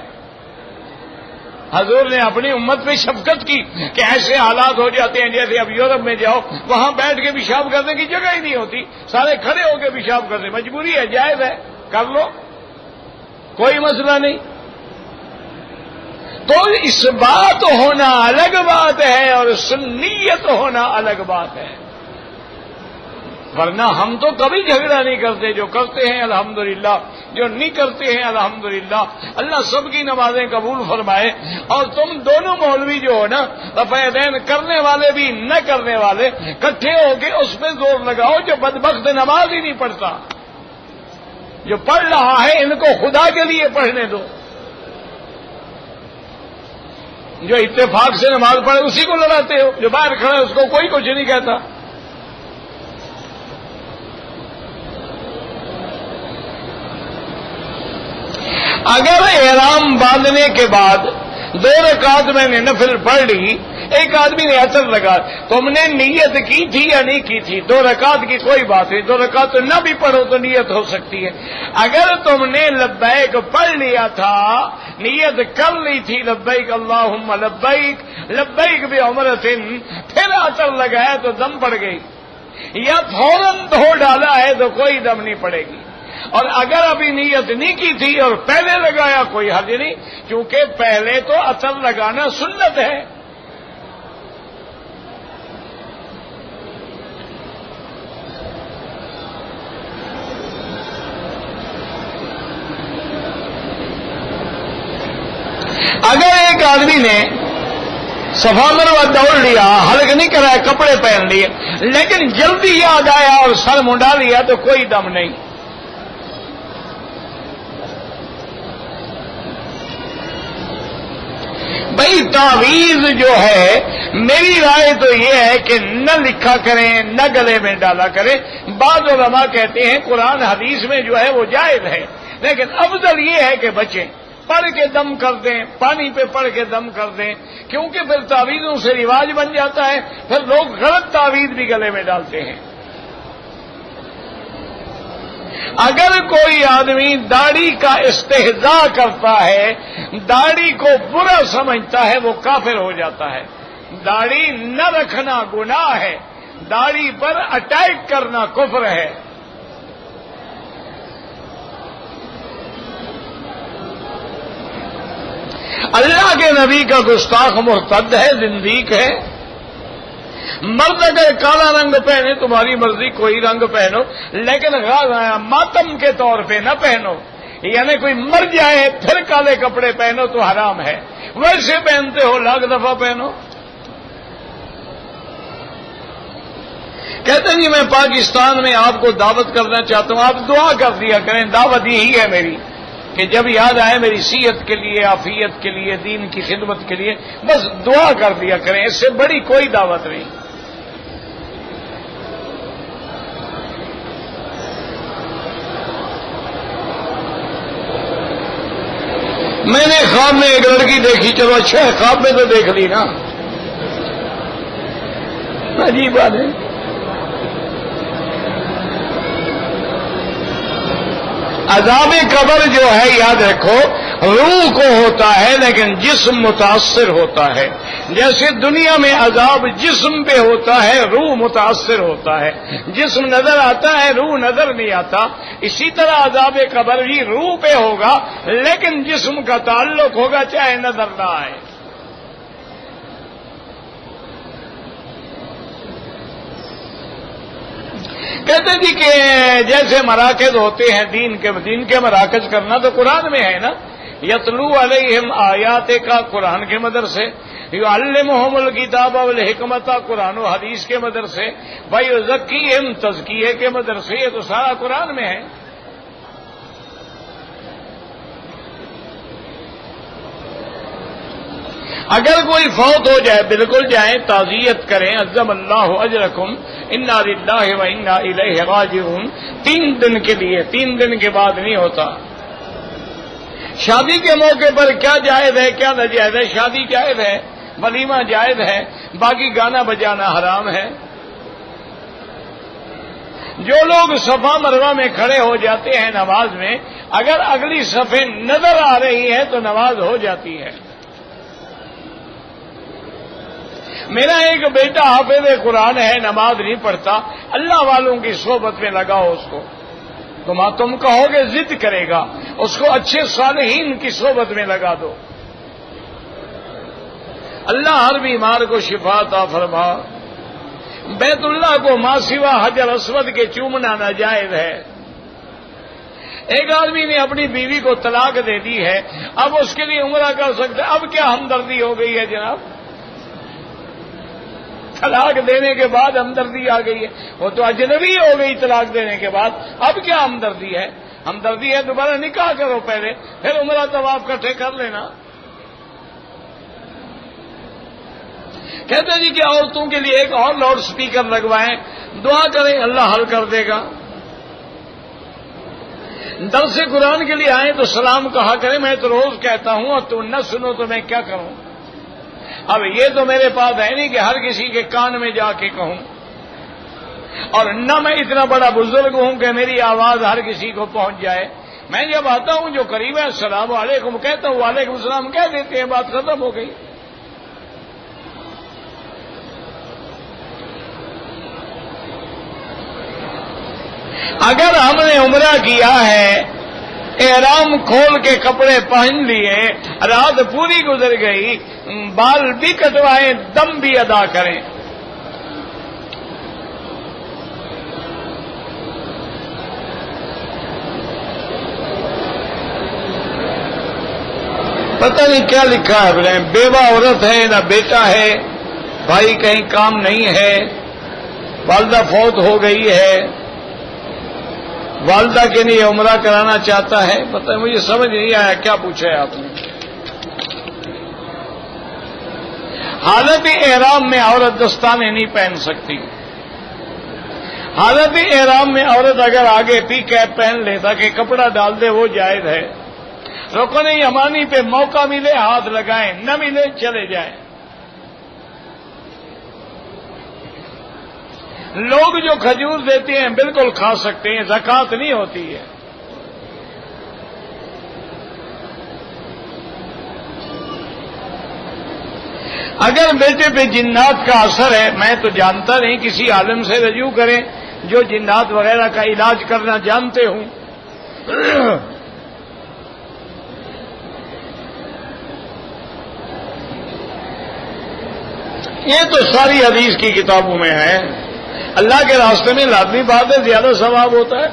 حضور نے اپنی امت پہ شفقت کی کہ ایسے حالات ہو جاتے ہیں، جیسے اب یورپ میں جاؤ، وہاں بیٹھ کے پیشاب کرنے کی جگہ ہی نہیں ہوتی، سارے کھڑے ہو کے پیشاب کرتے، مجبوری ہے، جائز ہے، کر لو، کوئی مسئلہ نہیں۔ تو اس بات ہونا الگ بات ہے اور سنیت ہونا الگ بات ہے، ورنہ ہم تو کبھی جھگڑا نہیں کرتے، جو کرتے ہیں الحمدللہ، جو نہیں کرتے ہیں الحمدللہ، اللہ سب کی نمازیں قبول فرمائے۔ اور تم دونوں مولوی جو ہو نا، رفع یدین کرنے والے بھی نہ کرنے والے، کٹھے ہو کے اس پہ زور لگاؤ جو بدبخت نماز ہی نہیں پڑھتا، جو پڑھ رہا ہے ان کو خدا کے لیے پڑھنے دو، جو اتفاق سے نماز پڑھے اسی کو لڑاتے ہو، جو باہر کھڑا ہے اس کو کوئی کچھ نہیں کہتا۔ اگر احرام باندھنے کے بعد 2 رکعت میں نے نفل پڑھ لی ایک آدمی نے عطر لگا، تم نے نیت کی تھی یا نہیں کی تھی؟ 2 رکعت کی کوئی بات نہیں، 2 رکعت تو نہ بھی پڑھو تو نیت ہو سکتی ہے۔ اگر تم نے لبیک پڑھ لیا تھا، نیت کر لی تھی لبیک اللہم لبیک لبیک بعمرۃ، پھر عطر لگایا تو دم پڑ گئی، یا فوراً دھو ڈالا ہے تو کوئی دم نہیں پڑے گی۔ اور اگر ابھی نیت نہیں کی تھی اور پہلے لگایا کوئی حرج نہیں، کیونکہ پہلے تو عطر لگانا سنت ہے۔ اگر ایک آدمی نے صفا مروہ دوڑ لیا، حلق نہیں کرایا، کپڑے پہن لیے، لیکن جلدی یاد آیا اور سر منڈا لیا تو کوئی دم نہیں۔ بھائی تعویذ جو ہے، میری رائے تو یہ ہے کہ نہ لکھا کریں، نہ گلے میں ڈالا کریں۔ بعض علماء کہتے ہیں قرآن حدیث میں جو ہے وہ جائز ہے، لیکن افضل یہ ہے کہ بچیں، پڑھ کے دم کر دیں، پانی پہ پڑھ کے دم کر دیں، کیونکہ پھر تعویذوں سے رواج بن جاتا ہے، پھر لوگ غلط تعویذ بھی گلے میں ڈالتے ہیں۔ اگر کوئی آدمی داڑھی کا استہزاء کرتا ہے، داڑھی کو برا سمجھتا ہے، وہ کافر ہو جاتا ہے۔ داڑھی نہ رکھنا گناہ ہے، داڑھی پر اٹیک کرنا کفر ہے۔ اللہ کے نبی کا گستاخ مرتد ہے، زندیق ہے۔ مرد اگر کالا رنگ پہنے تمہاری مرضی، کوئی رنگ پہنو، لیکن ماتم کے طور پہ نہ پہنو، یعنی کوئی مر جائے پھر کالے کپڑے پہنو تو حرام ہے، ویسے پہنتے ہو لاکھ دفعہ پہنو۔ کہتے ہیں جی میں پاکستان میں آپ کو دعوت کرنا چاہتا ہوں، آپ دعا کر دیا کریں، دعوت یہی ہے میری کہ جب یاد آئے میری صحت کے لیے، عافیت کے لیے، دین کی خدمت کے لیے، بس دعا کر دیا کریں، اس سے بڑی کوئی دعوت نہیں۔ میں نے خواب میں ایک لڑکی دیکھی، چلو اچھا ہے، خواب میں تو دیکھ لی نا، عجیب بات ہے۔ عذاب قبر جو ہے یاد رکھو روح کو ہوتا ہے، لیکن جسم متاثر ہوتا ہے۔ جیسے دنیا میں عذاب جسم پہ ہوتا ہے، روح متاثر ہوتا ہے، جسم نظر آتا ہے، روح نظر نہیں آتا۔ اسی طرح عذاب قبر بھی روح پہ ہوگا، لیکن جسم کا تعلق ہوگا چاہے نظر نہ آئے۔ کہتے جی کہ جیسے مراکز ہوتے ہیں دین کے مراکز کرنا تو قرآن میں ہے نا، یتلو علیہم آیات کا قرآن کے مدرسے، یعلمہم الکتاب والحکمت قرآن و حدیث کے مدرسے، ویزکیہم تزکیے کے مدرسے، یہ تو سارا قرآن میں ہے۔ اگر کوئی فوت ہو جائے بالکل جائیں، تعزیت کریں، عظم اللہ اجرکم، انا للہ و انا الیہ راجعون، 3 دن کے لیے، 3 دن کے بعد نہیں ہوتا۔ شادی کے موقع پر کیا جائز ہے کیا ناجائز ہے؟ شادی جائز ہے، ولیمہ جائز ہے، باقی گانا بجانا حرام ہے۔ جو لوگ صفا مروہ میں کھڑے ہو جاتے ہیں نماز میں، اگر اگلی صفیں نظر آ رہی ہے تو نماز ہو جاتی ہے۔ میرا ایک بیٹا حافظ قرآن ہے، نماز نہیں پڑھتا، اللہ والوں کی صحبت میں لگاؤ اس کو، تم کہو گے ضد کرے گا، اس کو اچھے صالحین کی صحبت میں لگا دو۔ اللہ ہر بیمار کو شفا عطا فرما۔ بیت اللہ کو ماں سوا حجر اسود کے چومنا ناجائز ہے۔ ایک آدمی نے اپنی بیوی کو طلاق دے دی ہے، اب اس کے لیے عمرہ کر سکتے، اب کیا ہمدردی ہو گئی ہے جناب؟ طلاق دینے کے بعد ہمدردی آ گئی ہے، وہ تو اجنبی ہو گئی طلاق دینے کے بعد، اب کیا ہمدردی ہے؟ ہمدردی ہے دوبارہ نکاح کرو پہلے، پھر عمرہ طواف اکٹھے کر لینا۔ کہتے جی کہ عورتوں کے لیے ایک اور لاؤڈ سپیکر لگوائیں، دعا کریں اللہ حل کر دے گا۔ درس قرآن کے لیے آئیں تو سلام کہا کریں، میں تو روز کہتا ہوں اور تم نہ سنو تو میں کیا کروں؟ اب یہ تو میرے پاس ہے نہیں کہ ہر کسی کے کان میں جا کے کہوں، اور نہ میں اتنا بڑا بزرگ ہوں کہ میری آواز ہر کسی کو پہنچ جائے۔ میں جب آتا ہوں جو قریب ہے السلام علیکم کہتا ہوں، وعلیکم السلام کہہ دیتے ہیں، بات ختم ہو گئی۔ اگر ہم نے عمرہ کیا ہے، احرام کھول کے کپڑے پہن لیے، رات پوری گزر گئی، بال بھی کٹوائیں، دم بھی ادا کریں، پتہ نہیں کیا لکھا ہے، بیوہ عورت ہے نہ بیٹا ہے، بھائی کہیں کام نہیں ہے، والدہ فوت ہو گئی ہے، والدہ کے لیے عمرہ کرانا چاہتا ہے، پتہ ہے مجھے سمجھ نہیں آیا کیا پوچھا ہے آپ نے۔ حالت احرام میں عورت دستانے نہیں پہن سکتی۔ حالت احرام میں عورت اگر آگے پی کیپ پہن لے تاکہ کپڑا ڈال دے وہ جائز ہے۔ رکن یمانی پہ موقع ملے ہاتھ لگائیں، نہ ملے چلے جائیں۔ لوگ جو کھجور دیتے ہیں بالکل کھا سکتے ہیں، زکوٰۃ نہیں ہوتی ہے۔ اگر بیٹے پہ جنات کا اثر ہے، میں تو جانتا نہیں، کسی عالم سے رجوع کریں جو جنات وغیرہ کا علاج کرنا جانتے ہوں۔ یہ تو ساری حدیث کی کتابوں میں ہے۔ اللہ کے راستے میں لازمی بات ہے، زیادہ ثواب ہوتا ہے۔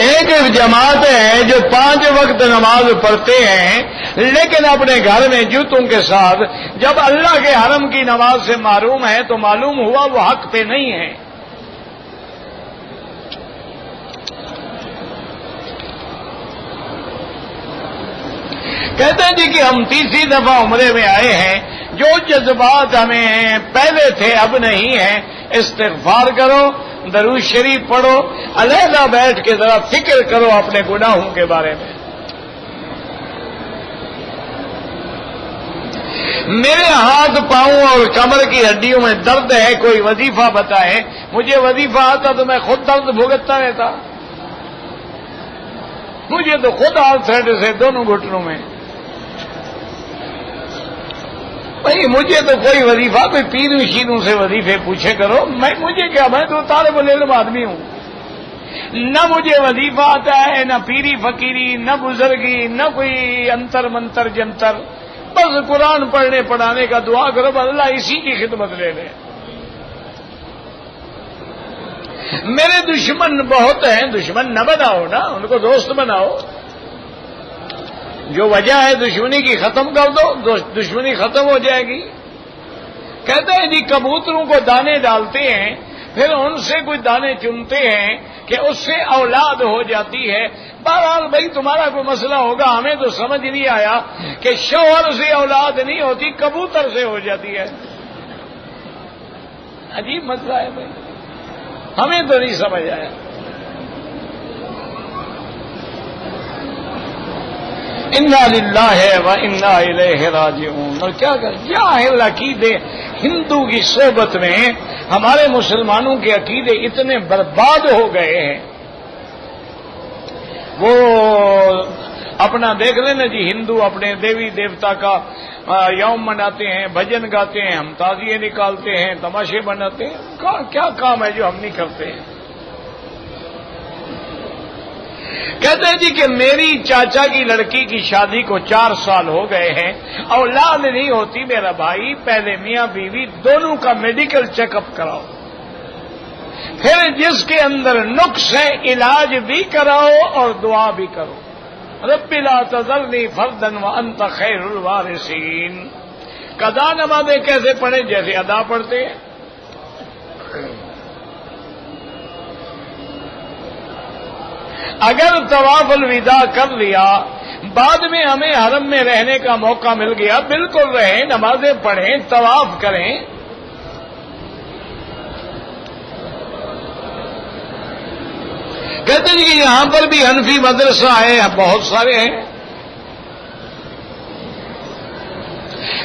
ایک جماعت ہے جو 5 وقت نماز پڑھتے ہیں لیکن اپنے گھر میں جوتوں کے ساتھ، جب اللہ کے حرم کی نماز سے محروم ہے تو معلوم ہوا وہ حق پہ نہیں ہے۔ کہتے ہیں جی کہ ہم تیسری دفعہ عمرے میں آئے ہیں، جو جذبات ہمیں پہلے تھے اب نہیں ہیں، استغفار کرو، درود شریف پڑھو، علیحدہ بیٹھ کے ذرا فکر کرو اپنے گناہوں کے بارے میں۔ میرے ہاتھ پاؤں اور کمر کی ہڈیوں میں درد ہے، کوئی وظیفہ بتائے، مجھے وظیفہ آتا تو میں خود درد بھگتتا رہتا، مجھے تو خود آرتھرائٹس ہے دونوں گھٹنوں میں۔ بھائی مجھے تو کوئی وظیفہ، کوئی پیروں شیروں سے وظیفے پوچھے کرو، مجھے کیا، میں تو طالب العلم آدمی ہوں، نہ مجھے وظیفہ آتا ہے، نہ پیری فقیری، نہ بزرگی، نہ کوئی انتر منتر جنتر، بس قرآن پڑھنے پڑھانے کا دعا کرو، بس اللہ اسی کی خدمت لے لے۔ میرے دشمن بہت ہیں، دشمن نہ بناؤ نا، ان کو دوست بناؤ، جو وجہ ہے دشمنی کی ختم کر دو، دشمنی ختم ہو جائے گی۔ کہتے ہیں جی کبوتروں کو دانے ڈالتے ہیں، پھر ان سے کوئی دانے چنتے ہیں کہ اس سے اولاد ہو جاتی ہے۔ بہرحال بھائی تمہارا کوئی مسئلہ ہوگا، ہمیں تو سمجھ نہیں آیا کہ شوہر سے اولاد نہیں ہوتی، کبوتر سے ہو جاتی ہے۔ عجیب مسئلہ ہے بھائی، ہمیں تو نہیں سمجھ آیا۔ انا للہ و انا الیہ راجعون۔ اور کیا کر جاہل عقیدے، ہندو کی صحبت میں ہمارے مسلمانوں کے عقیدے اتنے برباد ہو گئے ہیں۔ وہ اپنا دیکھ لینا جی، ہندو اپنے دیوی دیوتا کا یوم مناتے ہیں، بھجن گاتے ہیں، ہم تعزیے نکالتے ہیں، تماشے بناتے ہیں، کیا کام ہے جو ہم نہیں کرتے ہیں۔ کہتے ہیں جی کہ میری چاچا کی لڑکی کی شادی کو 4 سال ہو گئے ہیں، اولاد نہیں ہوتی، میرا بھائی پہلے میاں بیوی دونوں کا میڈیکل چیک اپ کراؤ، پھر جس کے اندر نقص ہے علاج بھی کراؤ اور دعا بھی کرو۔ رب لا تذرنی فردا وانت خیر الوارثین۔ قضا نمازیں کیسے پڑھیں؟ جیسے ادا پڑھتے ہیں۔ اگر طواف الوداع کر لیا، بعد میں ہمیں حرم میں رہنے کا موقع مل گیا، بالکل رہیں، نمازیں پڑھیں، طواف کریں۔ کہتے ہیں کہ یہاں پر بھی حنفی مدرسہ ہے، بہت سارے ہیں.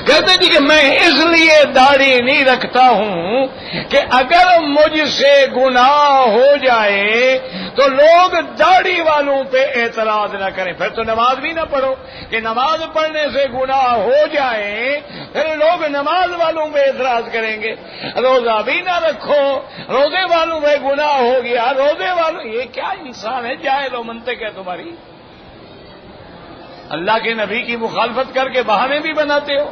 کہتے جی کہ میں اس لیے داڑھی نہیں رکھتا ہوں کہ اگر مجھ سے گناہ ہو جائے تو لوگ داڑھی والوں پہ اعتراض نہ کریں. پھر تو نماز بھی نہ پڑھو، کہ نماز پڑھنے سے گناہ ہو جائے پھر لوگ نماز والوں پہ اعتراض کریں گے. روزہ بھی نہ رکھو، روزے والوں پہ گناہ ہو گیا، روزے والوں. یہ کیا انسان ہے، جاہل و منطق ہے تمہاری. اللہ کے نبی کی مخالفت کر کے بہانے بھی بناتے ہو.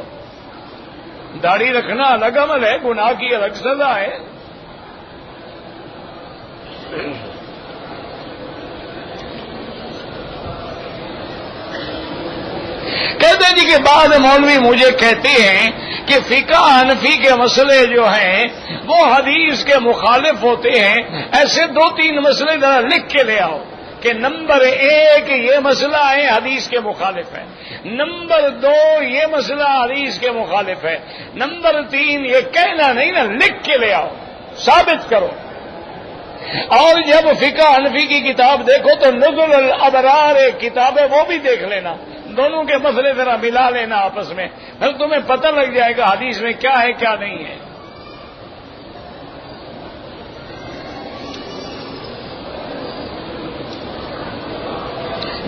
داڑھی رکھنا الگ عمل ہے، گناہ کی الگ سزا ہے. کہتے ہیں جی کہ بعض مولوی مجھے کہتے ہیں کہ فقہ حنفی کے مسئلے جو ہیں وہ حدیث کے مخالف ہوتے ہیں. ایسے 2-3 مسئلے ذرا لکھ کے لے آؤ کہ نمبر 1 یہ مسئلہ ہے حدیث کے مخالف ہے، نمبر 2 یہ مسئلہ حدیث کے مخالف ہے، نمبر 3 یہ کہنا نہیں نا، لکھ کے لے آؤ، ثابت کرو. اور جب فقہ حنفی کی کتاب دیکھو تو نزل الابرار ایک کتاب ہے، وہ بھی دیکھ لینا، دونوں کے مسئلے ذرا ملا لینا آپس میں، پھر تمہیں پتہ لگ جائے گا حدیث میں کیا ہے کیا نہیں ہے.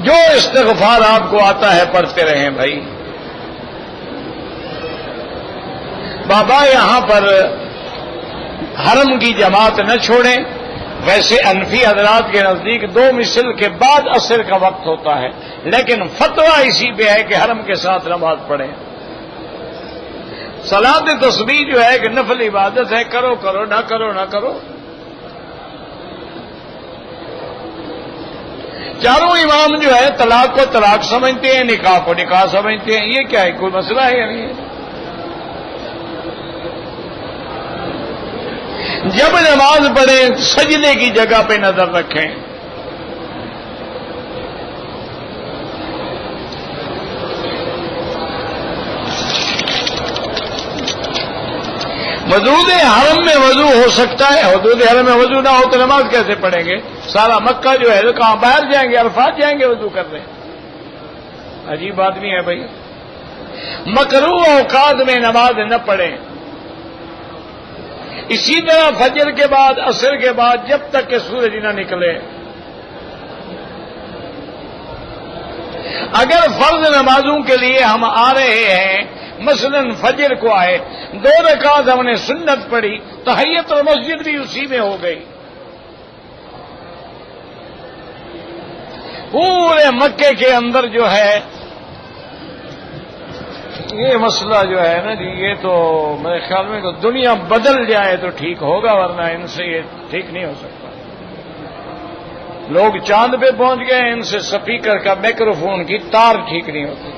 جو استغفار آپ کو آتا ہے پڑھتے رہیں بھائی. بابا یہاں پر حرم کی جماعت نہ چھوڑیں. ویسے حنفی حضرات کے نزدیک 2 مثل کے بعد عصر کا وقت ہوتا ہے، لیکن فتویٰ اسی پہ ہے کہ حرم کے ساتھ نماز پڑھیں. صلاۃ تسبیح جو ہے کہ نفل عبادت ہے، کرو کرو، نہ کرو نہ کرو. چاروں امام جو ہے طلاق کو طلاق سمجھتے ہیں، نکاح کو نکاح سمجھتے ہیں. یہ کیا ہے، کوئی مسئلہ ہے یا نہیں ہے؟ جب نماز پڑھیں سجدے کی جگہ پہ نظر رکھیں. حدود حرم میں وضو ہو سکتا ہے، حدود حرم میں وضو نہ ہو تو نماز کیسے پڑھیں گے؟ سارا مکہ جو ہے تو کہاں باہر جائیں گے، عرفات جائیں گے وضو کرنے. عجیب آدمی ہے بھائی. مکروہ اوقات میں نماز نہ پڑھیں. اسی طرح فجر کے بعد، عصر کے بعد، جب تک کہ سورج نہ نکلے. اگر فرض نمازوں کے لیے ہم آ رہے ہیں، مثلا فجر کو آئے، 2 رکعت ہم نے سنت پڑھی، تحیت المسجد بھی اسی میں ہو گئی. پورے مکے کے اندر جو ہے یہ مسئلہ جو ہے نا جی، یہ تو میرے خیال میں دنیا بدل جائے تو ٹھیک ہوگا، ورنہ ان سے یہ ٹھیک نہیں ہو سکتا. لوگ چاند پہ پہنچ گئے، ان سے سپیکر کا مائکروفون کی تار ٹھیک نہیں ہوتی.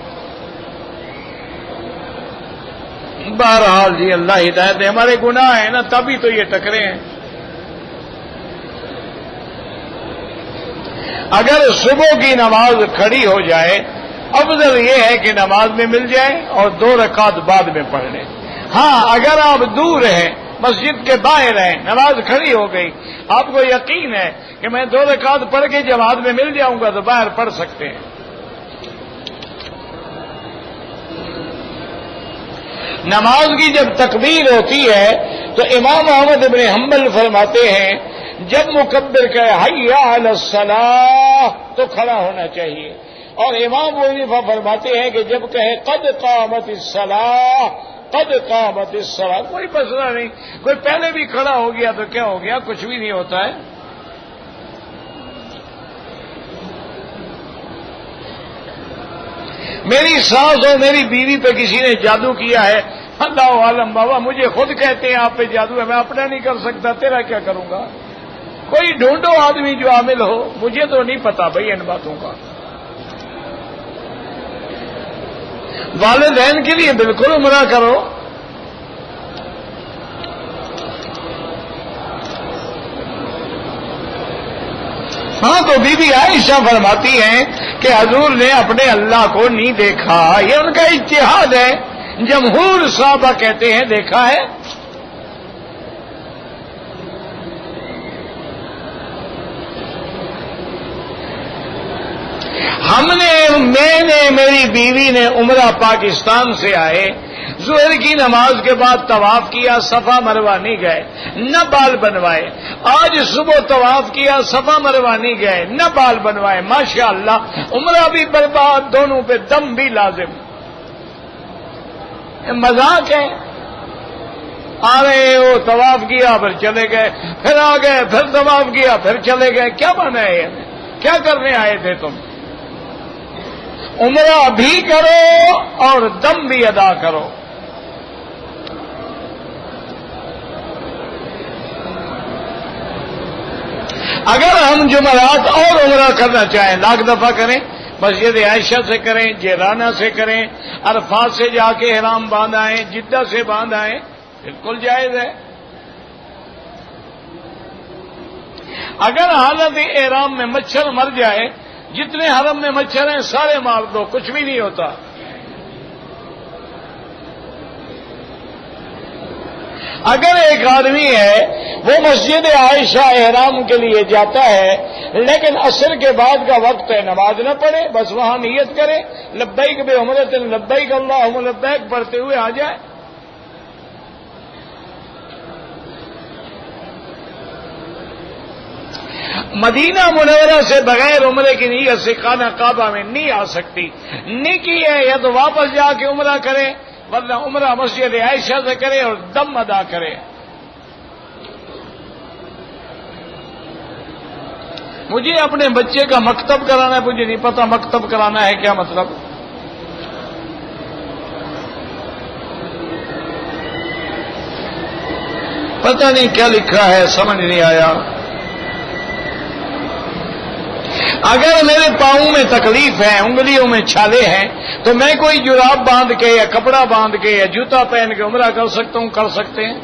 بہرحال جی اللہ ہدایت ہے. ہمارے گناہ ہیں نا تبھی تو یہ ٹکرے ہیں. اگر صبح کی نماز کھڑی ہو جائے، افضل یہ ہے کہ نماز میں مل جائے اور 2 رکعت بعد میں پڑھ لیں. ہاں اگر آپ دور ہیں، مسجد کے باہر ہیں، نماز کھڑی ہو گئی، آپ کو یقین ہے کہ میں 2 رکعت پڑھ کے جماعت میں مل جاؤں گا، تو باہر پڑھ سکتے ہیں. نماز کی جب تکبیر ہوتی ہے تو امام احمد بن حنبل فرماتے ہیں جب مکبر کہے حیا علی الصلاۃ تو کھڑا ہونا چاہیے، اور امام ابو حنیفہ فرماتے ہیں کہ جب کہے قد قامت الصلاۃ، قد قامت الصلاۃ، کوئی مسئلہ نہیں. کوئی پہلے بھی کھڑا ہو گیا تو کیا ہو گیا، کچھ بھی نہیں ہوتا ہے. میری ساس اور میری بیوی پہ کسی نے جادو کیا ہے، اللہ عالم بابا مجھے خود کہتے ہیں آپ پہ جادو ہے، میں اپنا نہیں کر سکتا، تیرا کیا کروں گا. کوئی ڈھونڈو آدمی جو عامل ہو، مجھے تو نہیں پتا بھائی ان باتوں کا. والدین کے لیے بالکل عمرہ کرو. ہاں تو بی بی عائشہ فرماتی ہیں کہ حضور نے اپنے اللہ کو نہیں دیکھا، یہ ان کا اجتہاد ہے. جمہور صحابہ کہتے ہیں دیکھا ہے. میں نے میری بیوی نے عمرہ پاکستان سے آئے، ظہر کی نماز کے بعد طواف کیا، صفا مروا نہیں گئے، نہ بال بنوائے۔ آج صبح طواف کیا، صفا مروا نہیں گئے، نہ بال بنوائے۔ ماشاءاللہ عمرہ بھی برباد، دونوں پہ دم بھی لازم۔ مذاق ہے؟ آ رہے ہو، طواف کیا پھر چلے گئے، پھر آ گئے، پھر طواف کیا پھر چلے گئے، کیا بنا ہے؟ کیا کرنے آئے تھے تم؟ عمرہ بھی کرو اور دم بھی ادا کرو۔ اگر ہم جمعرات اور عمرہ کرنا چاہیں، لاکھ دفعہ کریں، مسجد عائشہ سے کریں، جیرانہ سے کریں، عرفات سے جا کے احرام باندھ آئیں، جدہ سے باندھ آئیں، بالکل جائز ہے۔ اگر حالت احرام میں مچھر مر جائے، جتنے حرم میں مچھر ہیں سارے مار دو، کچھ بھی نہیں ہوتا۔ اگر ایک آدمی ہے وہ مسجد عائشہ احرام کے لیے جاتا ہے لیکن عصر کے بعد کا وقت ہے، نماز نہ پڑھے، بس وہاں نیت کرے لبیک بعمرۃ لبیک اللہم لبیک پڑھتے ہوئے آ جائے۔ مدینہ منورہ سے بغیر عمرے کی نیت سے خانہ کعبہ میں نہیں آ سکتی۔ نیکی ہے یا تو واپس جا کے عمرہ کرے، ورنہ عمرہ مسجد عائشہ سے کرے اور دم ادا کرے۔ مجھے اپنے بچے کا مکتب کرانا ہے، مجھے نہیں پتا مکتب کرانا ہے کیا مطلب۔ پتہ نہیں کیا لکھا ہے، سمجھ نہیں آیا۔ اگر میرے پاؤں میں تکلیف ہے، انگلیوں میں چھالے ہیں، تو میں کوئی جراب باندھ کے یا کپڑا باندھ کے یا جوتا پہن کے عمرہ کر سکتا ہوں؟ کر سکتے ہیں۔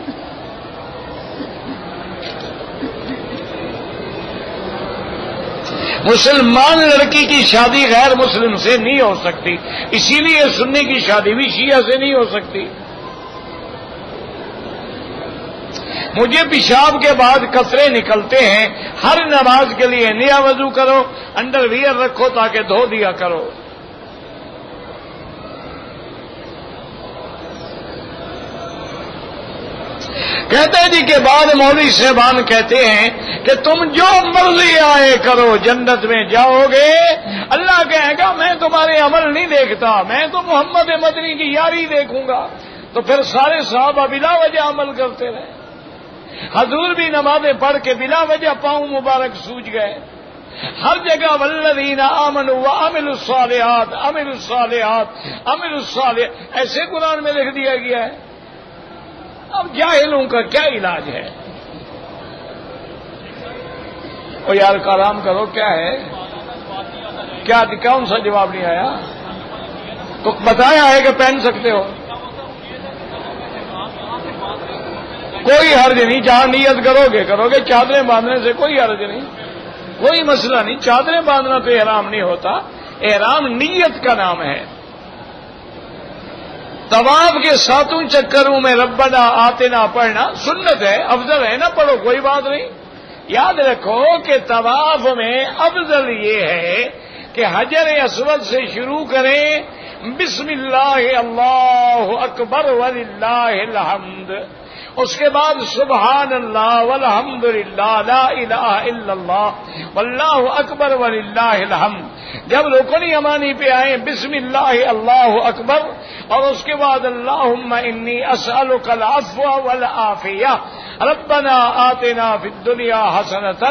مسلمان لڑکی کی شادی غیر مسلم سے نہیں ہو سکتی، اسی لیے سنی کی شادی بھی شیعہ سے نہیں ہو سکتی۔ مجھے پیشاب کے بعد قطرے نکلتے ہیں، ہر نماز کے لیے نیا وضو کرو، انڈر ویئر رکھو تاکہ دھو دیا کرو۔ کہتے ہیں جی کے بعد مولوی صاحبان کہتے ہیں کہ تم جو مرضی آئے کرو جنت میں جاؤ گے۔ اللہ کہے گا میں تمہارے عمل نہیں دیکھتا، میں تو محمد مدنی کی یاری دیکھوں گا۔ تو پھر سارے صحابہ بلا وجہ عمل کرتے رہے، حضور بھی نمازیں پڑھ کے بلا وجہ پاؤں مبارک سوج گئے۔ ہر جگہ والذین آمنوا وعملوا الصالحات عملوا الصالحات عملوا الصالحات ایسے قرآن میں لکھ دیا گیا ہے۔ اب جاہلوں کا کیا علاج ہے؟ او یار کلام کرو، کیا ہے؟ کیا کون سا جواب نہیں آیا؟ تو بتایا ہے کہ پہن سکتے ہو، کوئی حرج نہیں، جہاں نیت کرو گے چادریں باندھنے سے کوئی حرج نہیں، کوئی مسئلہ نہیں۔ چادریں باندھنا تو احرام نہیں ہوتا، احرام نیت کا نام ہے۔ طواف کے 7 چکروں میں ربنا آتنا پڑھنا سنت ہے، افضل ہے، نہ پڑھو کوئی بات نہیں۔ یاد رکھو کہ طواف میں افضل یہ ہے کہ حجر اسود سے شروع کریں، بسم اللہ اللہ اکبر وللہ الحمد، اس کے بعد سبحان اللہ والحمد للہ لا الہ الا اللہ واللہ اکبر وللہ الحمد۔ جب رکن یمانی پہ آئیں بسم اللہ اللہ اکبر، اور اس کے بعد اللہم انی اسألک العفو والعافیہ، ربنا آتنا فی الدنیا حسنۃ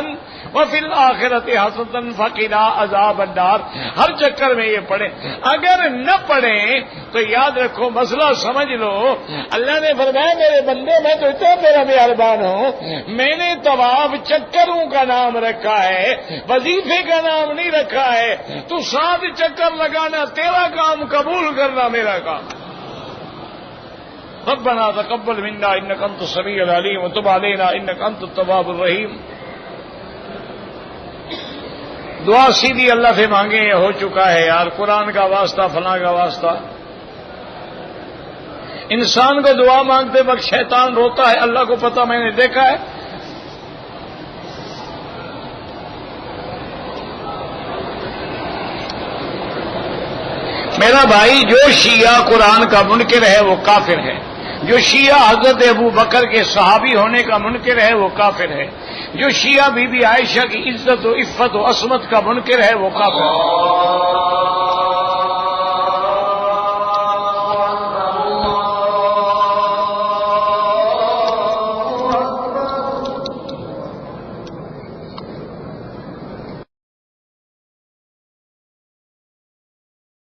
وفی الآخرۃ حسنۃ وقنا عذاب النار، ہر چکر میں یہ پڑھیں۔ اگر نہ پڑھیں تو یاد رکھو مسئلہ سمجھ لو، اللہ نے فرمایا میرے بندے میں تو اتنا میرا مہربان ہوں، میں نے طواف چکروں کا نام رکھا ہے، وظیفے کا نام نہیں رکھا ہے۔ تو 7 چکر لگانا تیرا کام، قبول کرنا میرا کام۔ ربنا تقبل منا انک انت السمیع العلیم وتب علینا انک انت التواب الرحیم۔ دعا سیدھی اللہ سے مانگیں، یہ ہو چکا ہے یار، قرآن کا واسطہ فلاں کا واسطہ۔ انسان کو دعا مانگتے وقت شیطان روتا ہے، اللہ کو پتہ، میں نے دیکھا ہے۔ میرا بھائی جو شیعہ قرآن کا منکر ہے وہ کافر ہے، جو شیعہ حضرت ابو بکر کے صحابی ہونے کا منکر ہے وہ کافر ہے، جو شیعہ بی بی عائشہ کی عزت و عفت و عصمت کا منکر ہے وہ کافر ہے۔